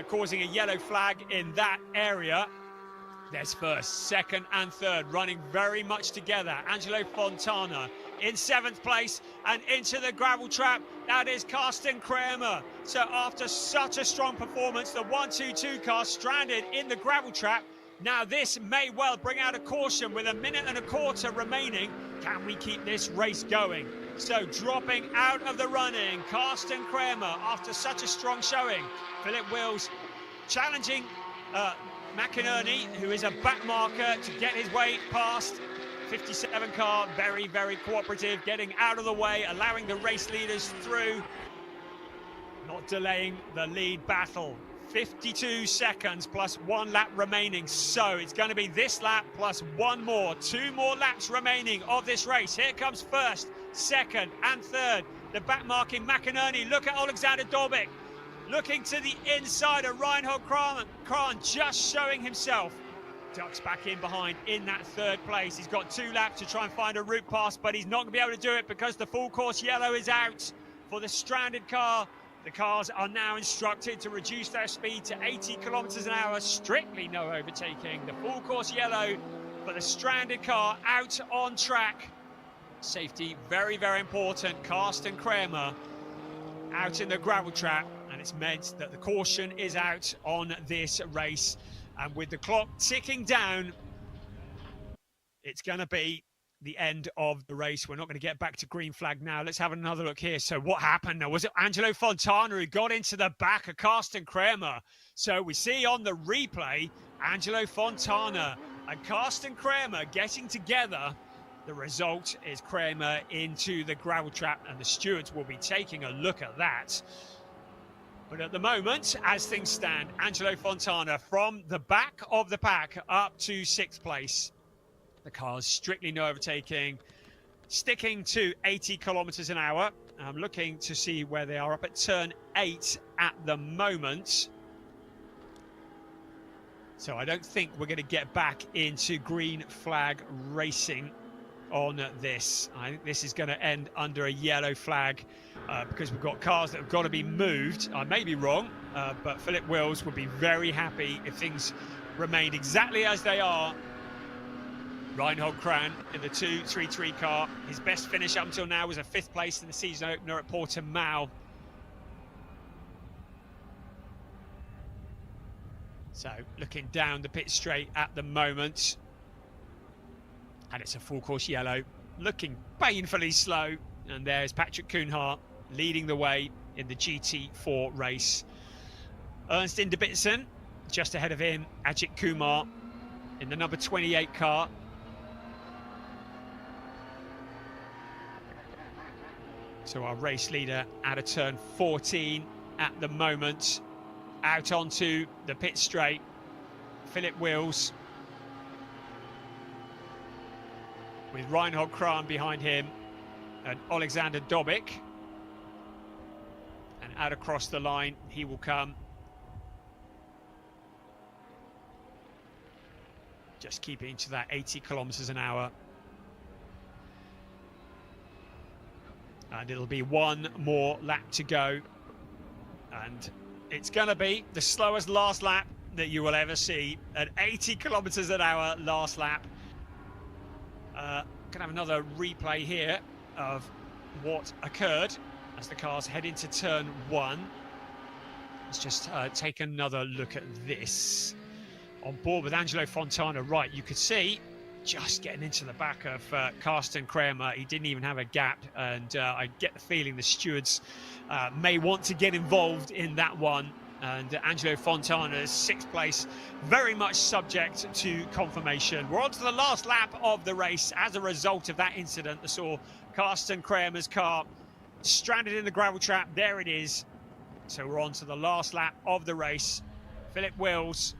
causing a yellow flag in that area. There's first, second and third running very much together. Angelo Fontana in 7th place, and into the gravel trap, that is Karsten Kramer. So after such a strong performance, the 1-2-2 car stranded in the gravel trap. Now this may well bring out a caution with 1.25 minutes remaining. Can we keep this race going? So dropping out of the running, Karsten Kramer after such a strong showing. Philip Wills challenging McInerney, who is a back marker, to get his way past. 57 car, very, very cooperative, getting out of the way, allowing the race leaders through, not delaying the lead battle. 52 seconds plus 1 lap remaining, so it's going to be this lap plus 1 more. 2 more laps remaining of this race. Here comes first, second and third. The back marking McInerney. Look at Alexander Dobic looking to the inside of Reinhold Kran, just showing himself. Ducks back in behind in that 3rd place. He's got 2 laps to try and find a route pass, but he's not going to be able to do it because the full course yellow is out for the stranded car. The cars are now instructed to reduce their speed to 80 kilometers an hour, strictly no overtaking. The full course yellow for the stranded car out on track. Safety very, very important. Karsten Kramer out in the gravel trap, and it's meant that the caution is out on this race. And with the clock ticking down, it's going to be the end of the race. We're not going to get back to green flag now. Let's have another look here. So what happened now? Was it Angelo Fontana who got into the back of Karsten Kramer? So we see on the replay, Angelo Fontana and Karsten Kramer getting together. The result is Kramer into the gravel trap, and the stewards will be taking a look at that. But at the moment, as things stand, Angelo Fontana from the back of the pack up to 6th place. The car's strictly no overtaking, sticking to 80 kilometers an hour. I'm looking to see where they are, up at turn 8 at the moment. So I don't think we're going to get back into green flag racing on this. I think this is going to end under a yellow flag because we've got cars that have got to be moved. I may be wrong, but Philip Wills would be very happy if things remained exactly as they are. Reinhold Kran in the 2-3-3 car. His best finish up until now was a 5th place in the season opener at Portimão. So looking down the pit straight at the moment. And it's a full course yellow, looking painfully slow. And there's Patrick Kuhnhart leading the way in the GT4 race. Ernst Inderbitzen just ahead of him. Ajith Kumar in the number 28 car. So our race leader out of turn 14 at the moment. Out onto the pit straight, Philip Wills, with Reinhold Kran behind him and Alexander Dobic. And out across the line he will come. Just keeping to that 80 kilometers an hour. And it'll be 1 more lap to go. And it's going to be the slowest last lap that you will ever see at 80 kilometers an hour last lap. Can have another replay here of what occurred as the cars head into turn 1. Let's just take another look at this. On board with Angelo Fontana, right, you could see just getting into the back of Karsten Kramer. He didn't even have a gap, and I get the feeling the stewards may want to get involved in that one. and Angelo Fontana's 6th place very much subject to confirmation. We're on to the last lap of the race as a result of that incident that saw Carsten Kramer's car stranded in the gravel trap. There it is. So we're on to the last lap of the race. Philip Wills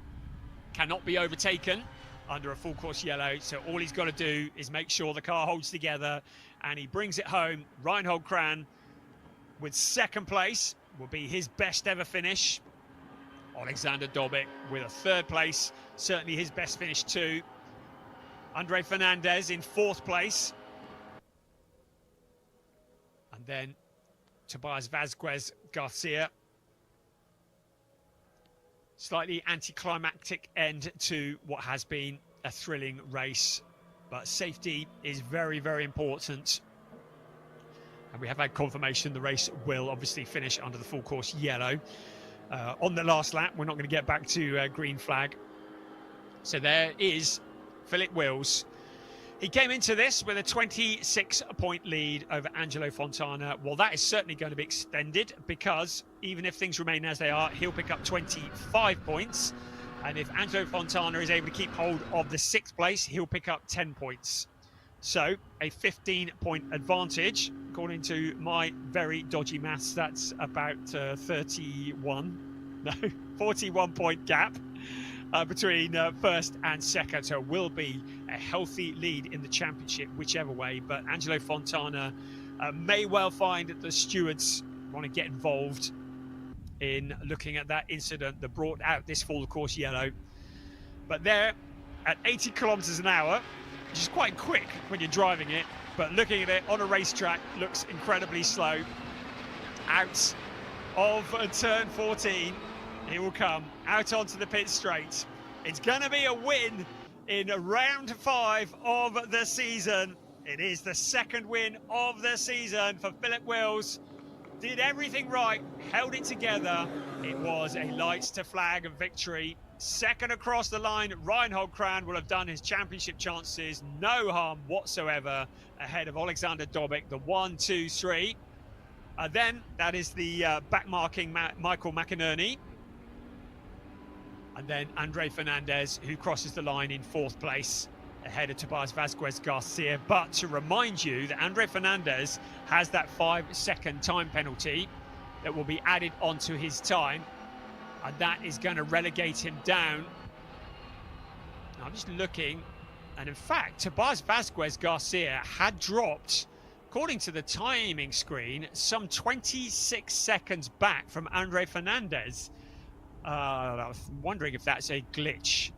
cannot be overtaken under a full course yellow, so all he's got to do is make sure the car holds together, and he brings it home. Reinhold Kran with 2nd place will be his best ever finish. Alexander Dobic with a 3rd place, certainly his best finish too. Andre Fernandez in 4th place. And then Tobias Vazquez Garcia. Slightly anticlimactic end to what has been a thrilling race, but safety is very, very important. And we have had confirmation the race will obviously finish under the full course yellow. On the last lap, we're not going to get back to green flag. So there is Philip Wills. He came into this with a 26-point lead over Angelo Fontana. Well, that is certainly going to be extended, because even if things remain as they are, he'll pick up 25 points. And if Angelo Fontana is able to keep hold of the 6th place, he'll pick up 10 points. So a 15-point advantage. According to my very dodgy maths, that's about 41-point gap between 1st and 2nd. So it will be a healthy lead in the championship, whichever way. But Angelo Fontana may well find that the stewards want to get involved in looking at that incident that brought out this full course yellow. But there, at 80 kilometers an hour, which is quite quick when you're driving it, but looking at it on a racetrack, looks incredibly slow. Out of turn 14, he will come out onto the pit straight. It's going to be a win in round 5 of the season. It is the 2nd win of the season for Philip Wills. Did everything right, held it together. It was a lights to flag victory. 2nd across the line, Reinhold Kran will have done his championship chances no harm whatsoever, ahead of Alexander Dobic, the 1, 2, 3. Then that is the backmarking Michael McInerney. And then Andre Fernandez, who crosses the line in 4th place, ahead of Tobias Vazquez Garcia. But to remind you that Andre Fernandez has that 5-second time penalty that will be added onto his time, and that is going to relegate him down. I'm just looking, and in fact, Tobias Vazquez Garcia had dropped, according to the timing screen, some 26 seconds back from Andre Fernandez. I was wondering if that's a glitch.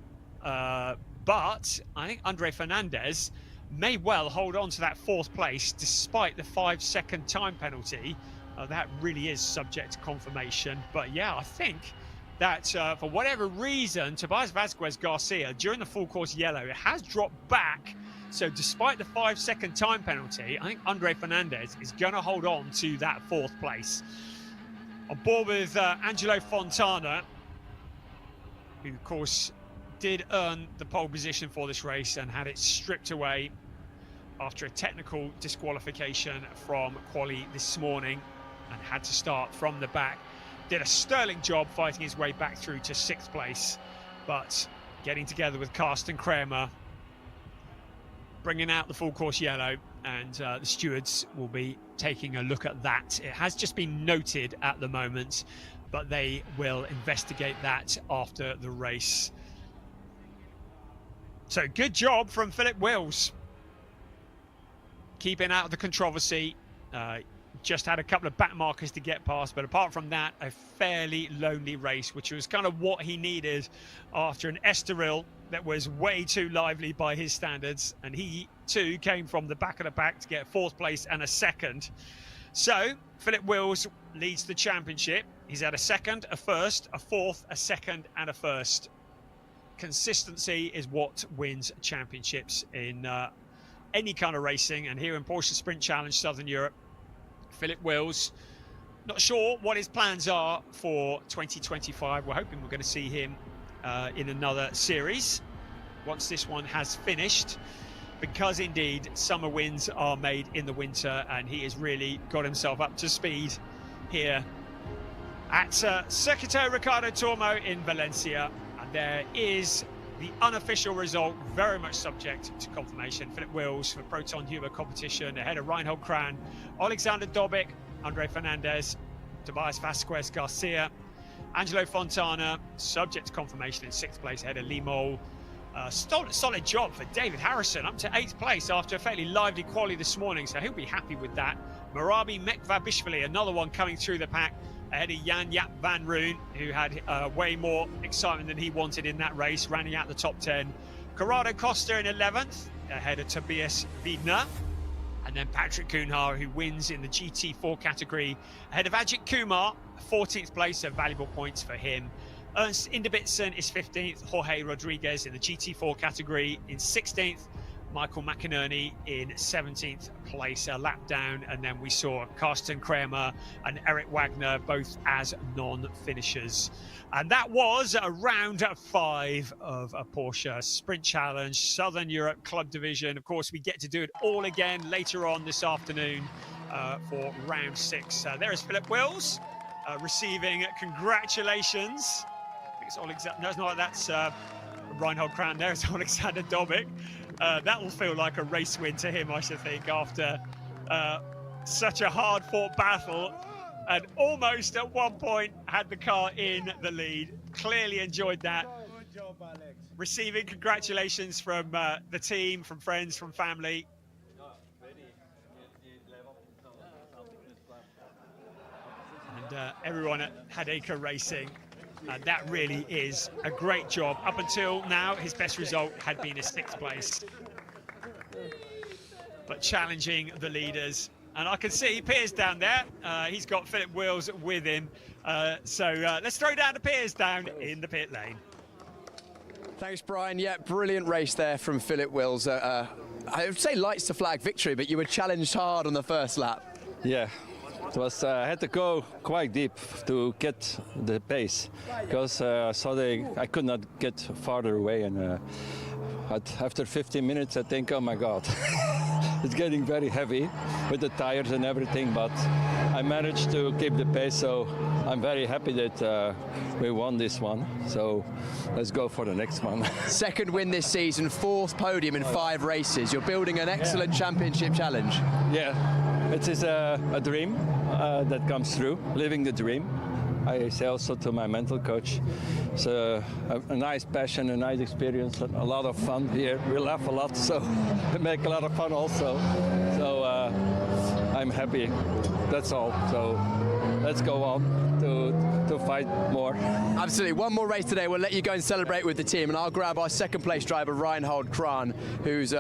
But I think Andre Fernandez may well hold on to that 4th place despite the 5-second time penalty. That really is subject to confirmation. But yeah, I think that for whatever reason, Tobias Vazquez Garcia, during the full course yellow, has dropped back. So despite the 5-second time penalty, I think Andre Fernandez is going to hold on to that 4th place. On board with Angelo Fontana, who of course did earn the pole position for this race and had it stripped away after a technical disqualification from quali this morning and had to start from the back. Did a sterling job fighting his way back through to 6th place, but getting together with Carsten Kramer, bringing out the full course yellow, and the stewards will be taking a look at that. It has just been noted at the moment, but they will investigate that after the race. So good job from Philip Wills, keeping out of the controversy. Just had a couple of back markers to get past, but apart from that, a fairly lonely race, which was kind of what he needed after an Estoril that was way too lively by his standards. And he too came from the back of the pack to get 4th place and a 2nd. So Philip Wills leads the championship. He's had a 2nd, a 1st, a 4th, a 2nd and a 1st. Consistency is what wins championships in any kind of racing, and here in Porsche Sprint Challenge Southern Europe, Philip Wills, not sure what his plans are for 2025. We're hoping we're going to see him in another series once this one has finished, because indeed summer wins are made in the winter, and he has really got himself up to speed here at Circuit Ricardo Tormo in Valencia. And there is the unofficial result, very much subject to confirmation. Philip Wills for Proton Huber competition ahead of Reinhold Kran, Alexander Dobic, Andre Fernandez, Tobias Vasquez Garcia, Angelo Fontana, subject to confirmation in 6th place ahead of Lee Mole. Solid job for David Harrison, up to 8th place after a fairly lively quali this morning, so he'll be happy with that. Marabi Mekvabishvili, another one coming through the pack ahead of Jan Jaap van Roon, who had way more excitement than he wanted in that race, running out the top 10. Corrado Costa in 11th, ahead of Tobias Wiedner. And then Patrick Kuhnhar, who wins in the GT4 category, ahead of Ajith Kumar, 14th place, so valuable points for him. Ernst Inderbitzen is 15th, Jorge Rodriguez in the GT4 category in 16th, Michael McInerney in 17th place, a lap down, and then we saw Karsten Kramer and Eric Wagner both as non-finishers. And that was round 5 of a Porsche Sprint Challenge, Southern Europe Club Division. Of course, we get to do it all again later on this afternoon for round 6. There is Philip Wills receiving congratulations. I think it's Alexander, no, it's not, that's Reinhold Kran. There's Alexander Dobic. That will feel like a race win to him, I should think, after such a hard-fought battle, and almost at one point had the car in the lead. Clearly enjoyed that. Good job, Alex. Receiving congratulations from the team, from friends, from family. And everyone at Hadeka Racing. That really is a great job. Up until now, his best result had been a 6th place. But challenging the leaders. And I can see Piers down there. He's got Philip Wills with him. So let's throw down to Piers down in the pit lane. Thanks, Brian. Yeah, brilliant race there from Philip Wills. I would say lights to flag victory, but you were challenged hard on the first lap. Yeah, it was. I had to go quite deep to get the pace because I saw I could not get farther away, and after 15 minutes, I think, oh my God, it's getting very heavy with the tires and everything. But I managed to keep the pace, so I'm very happy that we won this one. So let's go for the next one. Second win this season, 4th podium in 5 races. You're building an excellent championship challenge. Yeah, it is a dream that comes through, living the dream. I say also to my mental coach, it's a nice passion, a nice experience, a lot of fun here. We laugh a lot, so we make a lot of fun also. So I'm happy, that's all. So let's go on to fight more. Absolutely, one more race today. We'll let you go and celebrate with the team, and I'll grab our 2nd place driver, Reinhold Kran, who's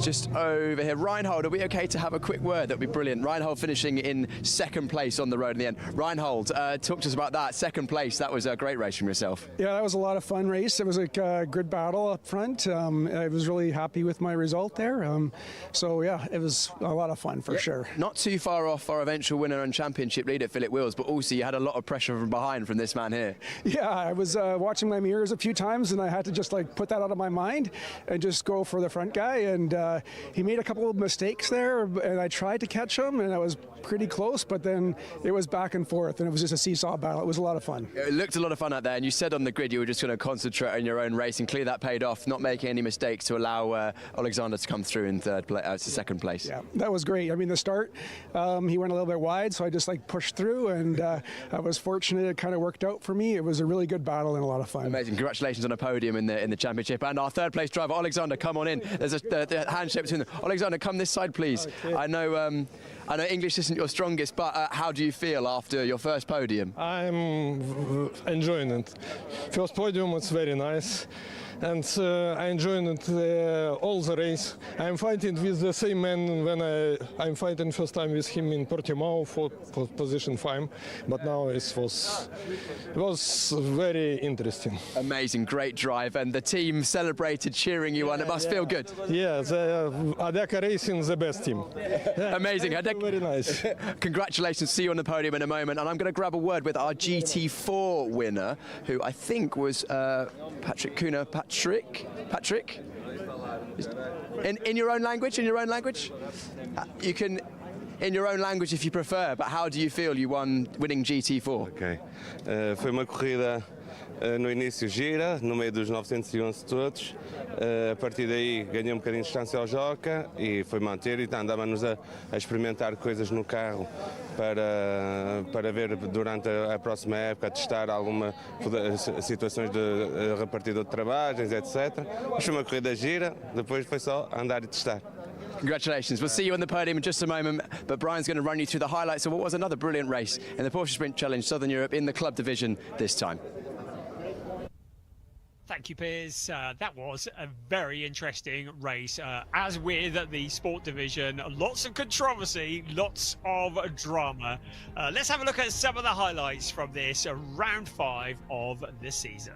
just over here. Reinhold, are we okay to have a quick word? That'd be brilliant. Reinhold finishing in 2nd place on the road in the end. Reinhold, talk to us about that. 2nd place, that was a great race from yourself. Yeah, that was a lot of fun race. It was a good battle up front. I was really happy with my result there. So yeah, it was a lot of fun for sure. Not too far off our eventual winner and championship leader, Philip Wills, but also you had a lot of pressure from behind from this man here. Yeah, I was watching my mirrors a few times, and I had to just like put that out of my mind and just go for the front guy. And he made a couple of mistakes there, and I tried to catch him, and I was pretty close, but then it was back and forth, and it was just a seesaw battle. It was a lot of fun. It looked a lot of fun out there, and you said on the grid you were just going to concentrate on your own race, and clearly that paid off, not making any mistakes to allow Alexander to come through in 2nd place. Yeah, that was great. I mean, the start, he went a little bit wide, so I just like pushed through, and I was fortunate it kind of worked out for me. It was a really good battle and a lot of fun. Amazing. Congratulations on a podium in the championship. And our 3rd place driver, Alexander, come on in. There's the handshake between them. Alexander, come this side, please. Okay. I know English isn't your strongest, but how do you feel after your 1st podium? I'm enjoying it. First podium was very nice, and I enjoyed it all the race. I'm fighting with the same man when I'm fighting first time with him in Portimão for position 5, but now it was very interesting. Amazing, great drive, and the team celebrated, cheering you on. It must feel good. Yeah, Hadeka Racing, the best team. Amazing, Hadeka. Very nice. Congratulations, see you on the podium in a moment, and I'm going to grab a word with our GT4 winner, who I think was Patrick Kuhnhar. Patrick? In your own language? You can in your own language if you prefer, but how do you feel you won winning GT4? Ok. Foi uma corrida no início gira, no meio dos 911 todos. A partir daí ganhei um bocadinho de distância ao Joca e foi manter e andávamos a experimentar coisas no carro para ver durante a próxima época, testar algumas situações de repartidor de trabalhos, etc. Mas foi uma corrida gira, depois foi só andar e testar. Congratulations. We'll see you on the podium in just a moment, but Brian's going to run you through the highlights of what was another brilliant race in the Porsche Sprint Challenge Southern Europe in the club division this time. Thank you, Piers. That was a very interesting race. As with the sport division, lots of controversy, lots of drama. Let's have a look at some of the highlights from this round 5 of the season.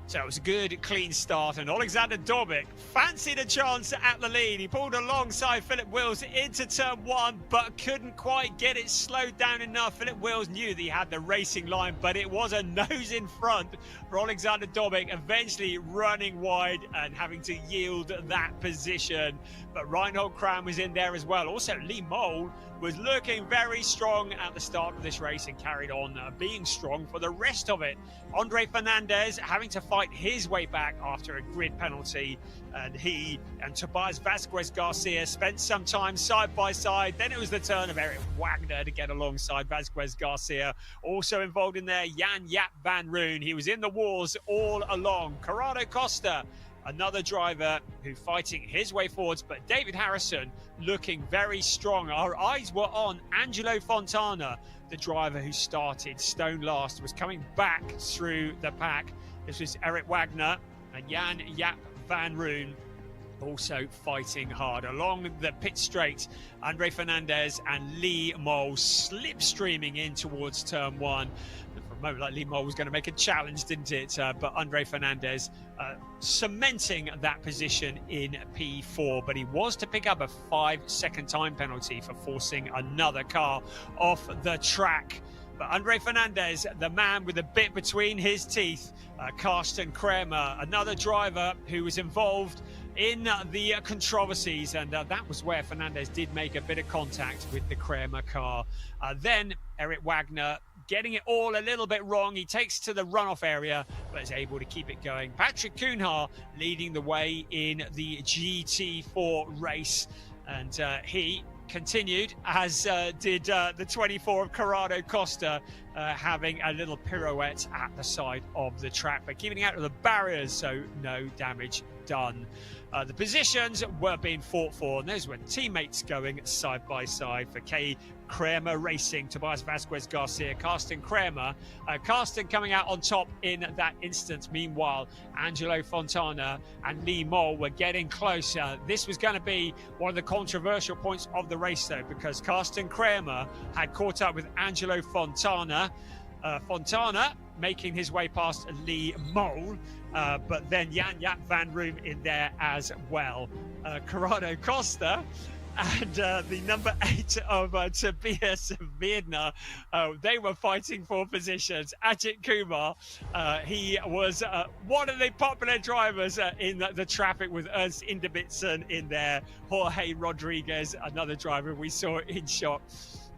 So it was a good, clean start, and Alexander Dorbik fancied a chance at the lead. He pulled alongside Philip Wills into turn 1, but couldn't quite get it slowed down enough. Philip Wills knew that he had the racing line, but it was a nose in front for Alexander Dorbik, eventually running wide and having to yield that position. But Reinhold Kram was in there as well. Also, Lee Mole was looking very strong at the start of this race and carried on being strong for the rest of it. Andre Fernandez having to fight his way back after a grid penalty, and he and Tobias Vasquez Garcia spent some time side by side. Then it was the turn of Eric Wagner to get alongside Vasquez Garcia. Also involved in there, Jan Jaap van Roon. He was in the wars all along. Corrado Costa, another driver who fighting his way forwards, but David Harrison looking very strong. Our eyes were on Angelo Fontana, the driver who started stone last, was coming back through the pack. This was Eric Wagner and Jan Jaap van Roon also fighting hard. Along the pit straight, Andre Fernandez and Lee Mole slipstreaming in towards turn 1. For a moment, like Lee Mole was going to make a challenge, didn't it? But Andre Fernandez cementing that position in P4. But he was to pick up a 5-second time penalty for forcing another car off the track. But Andre Fernandez, the man with a bit between his teeth, Karsten Kramer, another driver who was involved in the controversies, and that was where Fernandez did make a bit of contact with the Kramer car. Then Eric Wagner getting it all a little bit wrong. He takes to the runoff area, but is able to keep it going. Patrick Kuhnhaar leading the way in the GT4 race, and he continued, as did the 24 of Corrado Costa, having a little pirouette at the side of the track, but keeping out of the barriers, so no damage done. The positions were being fought for, and those were teammates going side by side for K. Kramer Racing, Tobias Vasquez Garcia, Karsten Kramer. Karsten coming out on top in that instance. Meanwhile, Angelo Fontana and Lee Mole were getting closer. This was going to be one of the controversial points of the race, though, because Karsten Kramer had caught up with Angelo Fontana. Fontana making his way past Lee Mole, but then Jan Jaap van Roon in there as well. Corrado Costa and the number 8 of Tobias Viedner, they were fighting for positions. Ajith Kumar, he was one of the popular drivers in the traffic, with Ernst Inderbitzen in there. Jorge Rodriguez, another driver we saw in shot.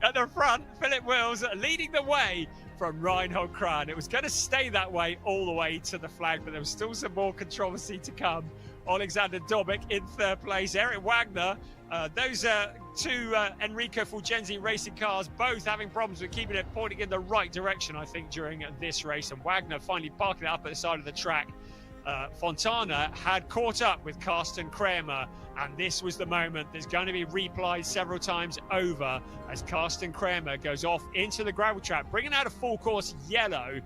At the front, Philip Wills leading the way from Reinhold Kran. It was going to stay that way all the way to the flag, but there was still some more controversy to come. Alexander Dorbik in third place. Eric Wagner, those two Enrico Fulgenzi racing cars, both having problems with keeping it pointing in the right direction, I think, during this race. And Wagner finally parking it up at the side of the track. Fontana had caught up with Karsten Kramer, and this was the moment. There's going to be replies several times over as Karsten Kramer goes off into the gravel trap, bringing out a full course yellow.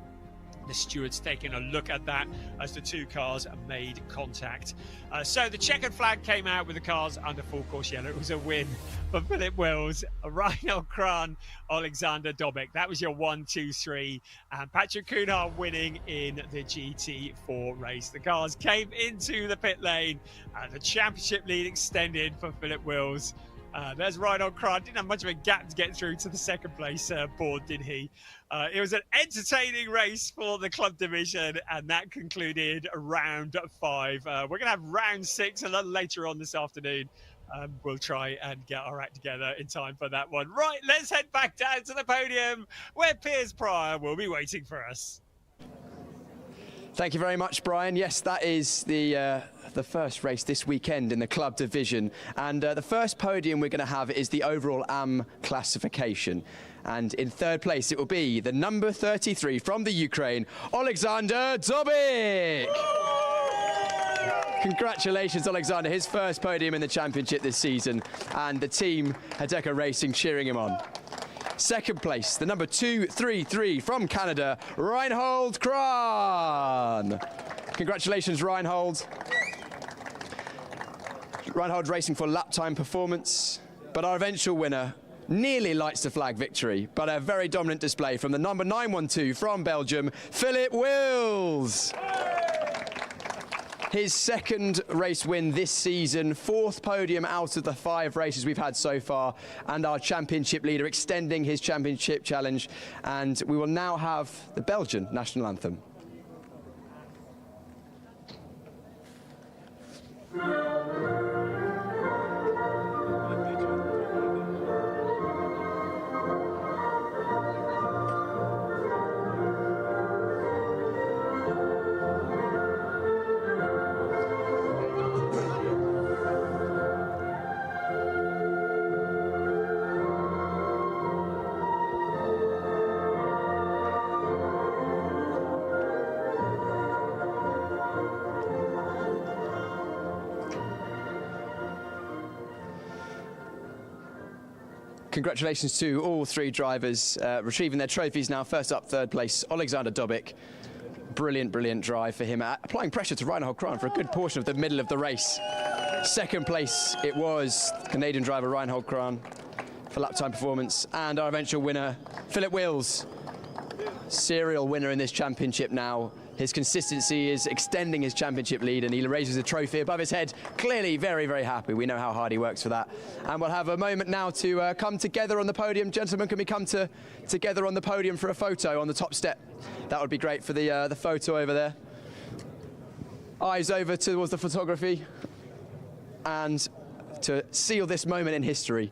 The stewards taking a look at that as the two cars made contact. So the checkered flag came out with the cars under full course yellow. It was a win for Philip Wills, Reinhold Kran, Alexander Dorbik. That was your 1, 2, 3. And Patrick Kuhnhaar winning in the GT4 race. The cars came into the pit lane and the championship lead extended for Philip Wills. There's Reinhold Kran. Didn't have much of a gap to get through to the second place board, did he? It was an entertaining race for the club division, and that concluded round 5. We're going to have round 6 a little later on this afternoon. We'll try and get our act together in time for that one. Right, let's head back down to the podium where Piers Pryor will be waiting for us. Thank you very much, Brian. Yes, that is the first race this weekend in the club division. And the first podium we're going to have is the overall AM classification. And in third place, it will be the number 33 from the Ukraine, Alexander Dobik. Congratulations, Alexander, his first podium in the championship this season, and the team Hideko Racing cheering him on. Second place, the number 233 from Canada, Reinhold Kran. Congratulations, Reinhold. Reinhold racing for lap time performance, but our eventual winner nearly lights the flag victory, but a very dominant display from the number 912 from Belgium, Philip Wills. His second race win this season, 4th podium out of the 5 races we've had so far, and our championship leader extending his championship challenge. And we will now have the Belgian national anthem. Congratulations to all 3 drivers retrieving their trophies now. First up, third place, Alexander Dobik. Brilliant, brilliant drive for him, applying pressure to Reinhold Kran for a good portion of the middle of the race. Second place, it was Canadian driver Reinhold Kran for lap time performance. And our eventual winner, Philip Wills, serial winner in this championship now. His consistency is extending his championship lead, and he raises a trophy above his head. Clearly very, very happy. We know how hard he works for that. And we'll have a moment now to come together on the podium. Gentlemen, can we come together on the podium for a photo on the top step? That would be great for the photo over there. Eyes over towards the photography. And to seal this moment in history,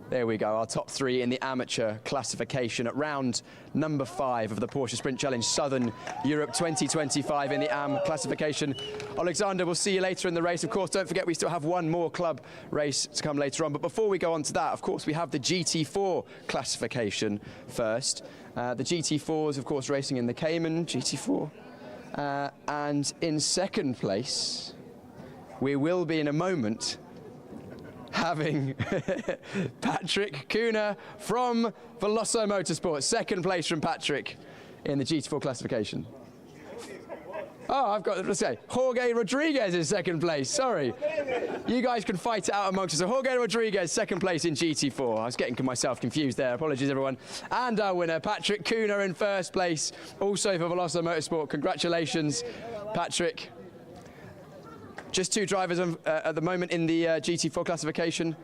there we go, our top 3 in the amateur classification at round number 5 of the Porsche Sprint Challenge Southern Europe 2025 in the AM classification. Alexander, we'll see you later in the race. Of course, don't forget we still have one more club race to come later on. But before we go on to that, of course, we have the GT4 classification first. The GT4 is, of course, racing in the Cayman GT4. And in second place, we will be in a moment having Patrick Kuhner from Veloso Motorsport. Second place from Patrick in the GT4 classification. Oh, I've got to say, Jorge Rodriguez is second place. Sorry. You guys can fight it out amongst us. So Jorge Rodriguez, second place in GT4. I was getting myself confused there. Apologies, everyone. And our winner, Patrick Kuhner, in first place, also for Veloso Motorsport. Congratulations, Patrick. Just 2 drivers at the moment in the GT4 classification.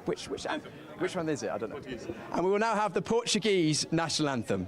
Which one is it? I don't know. And we will now have the Portuguese national anthem.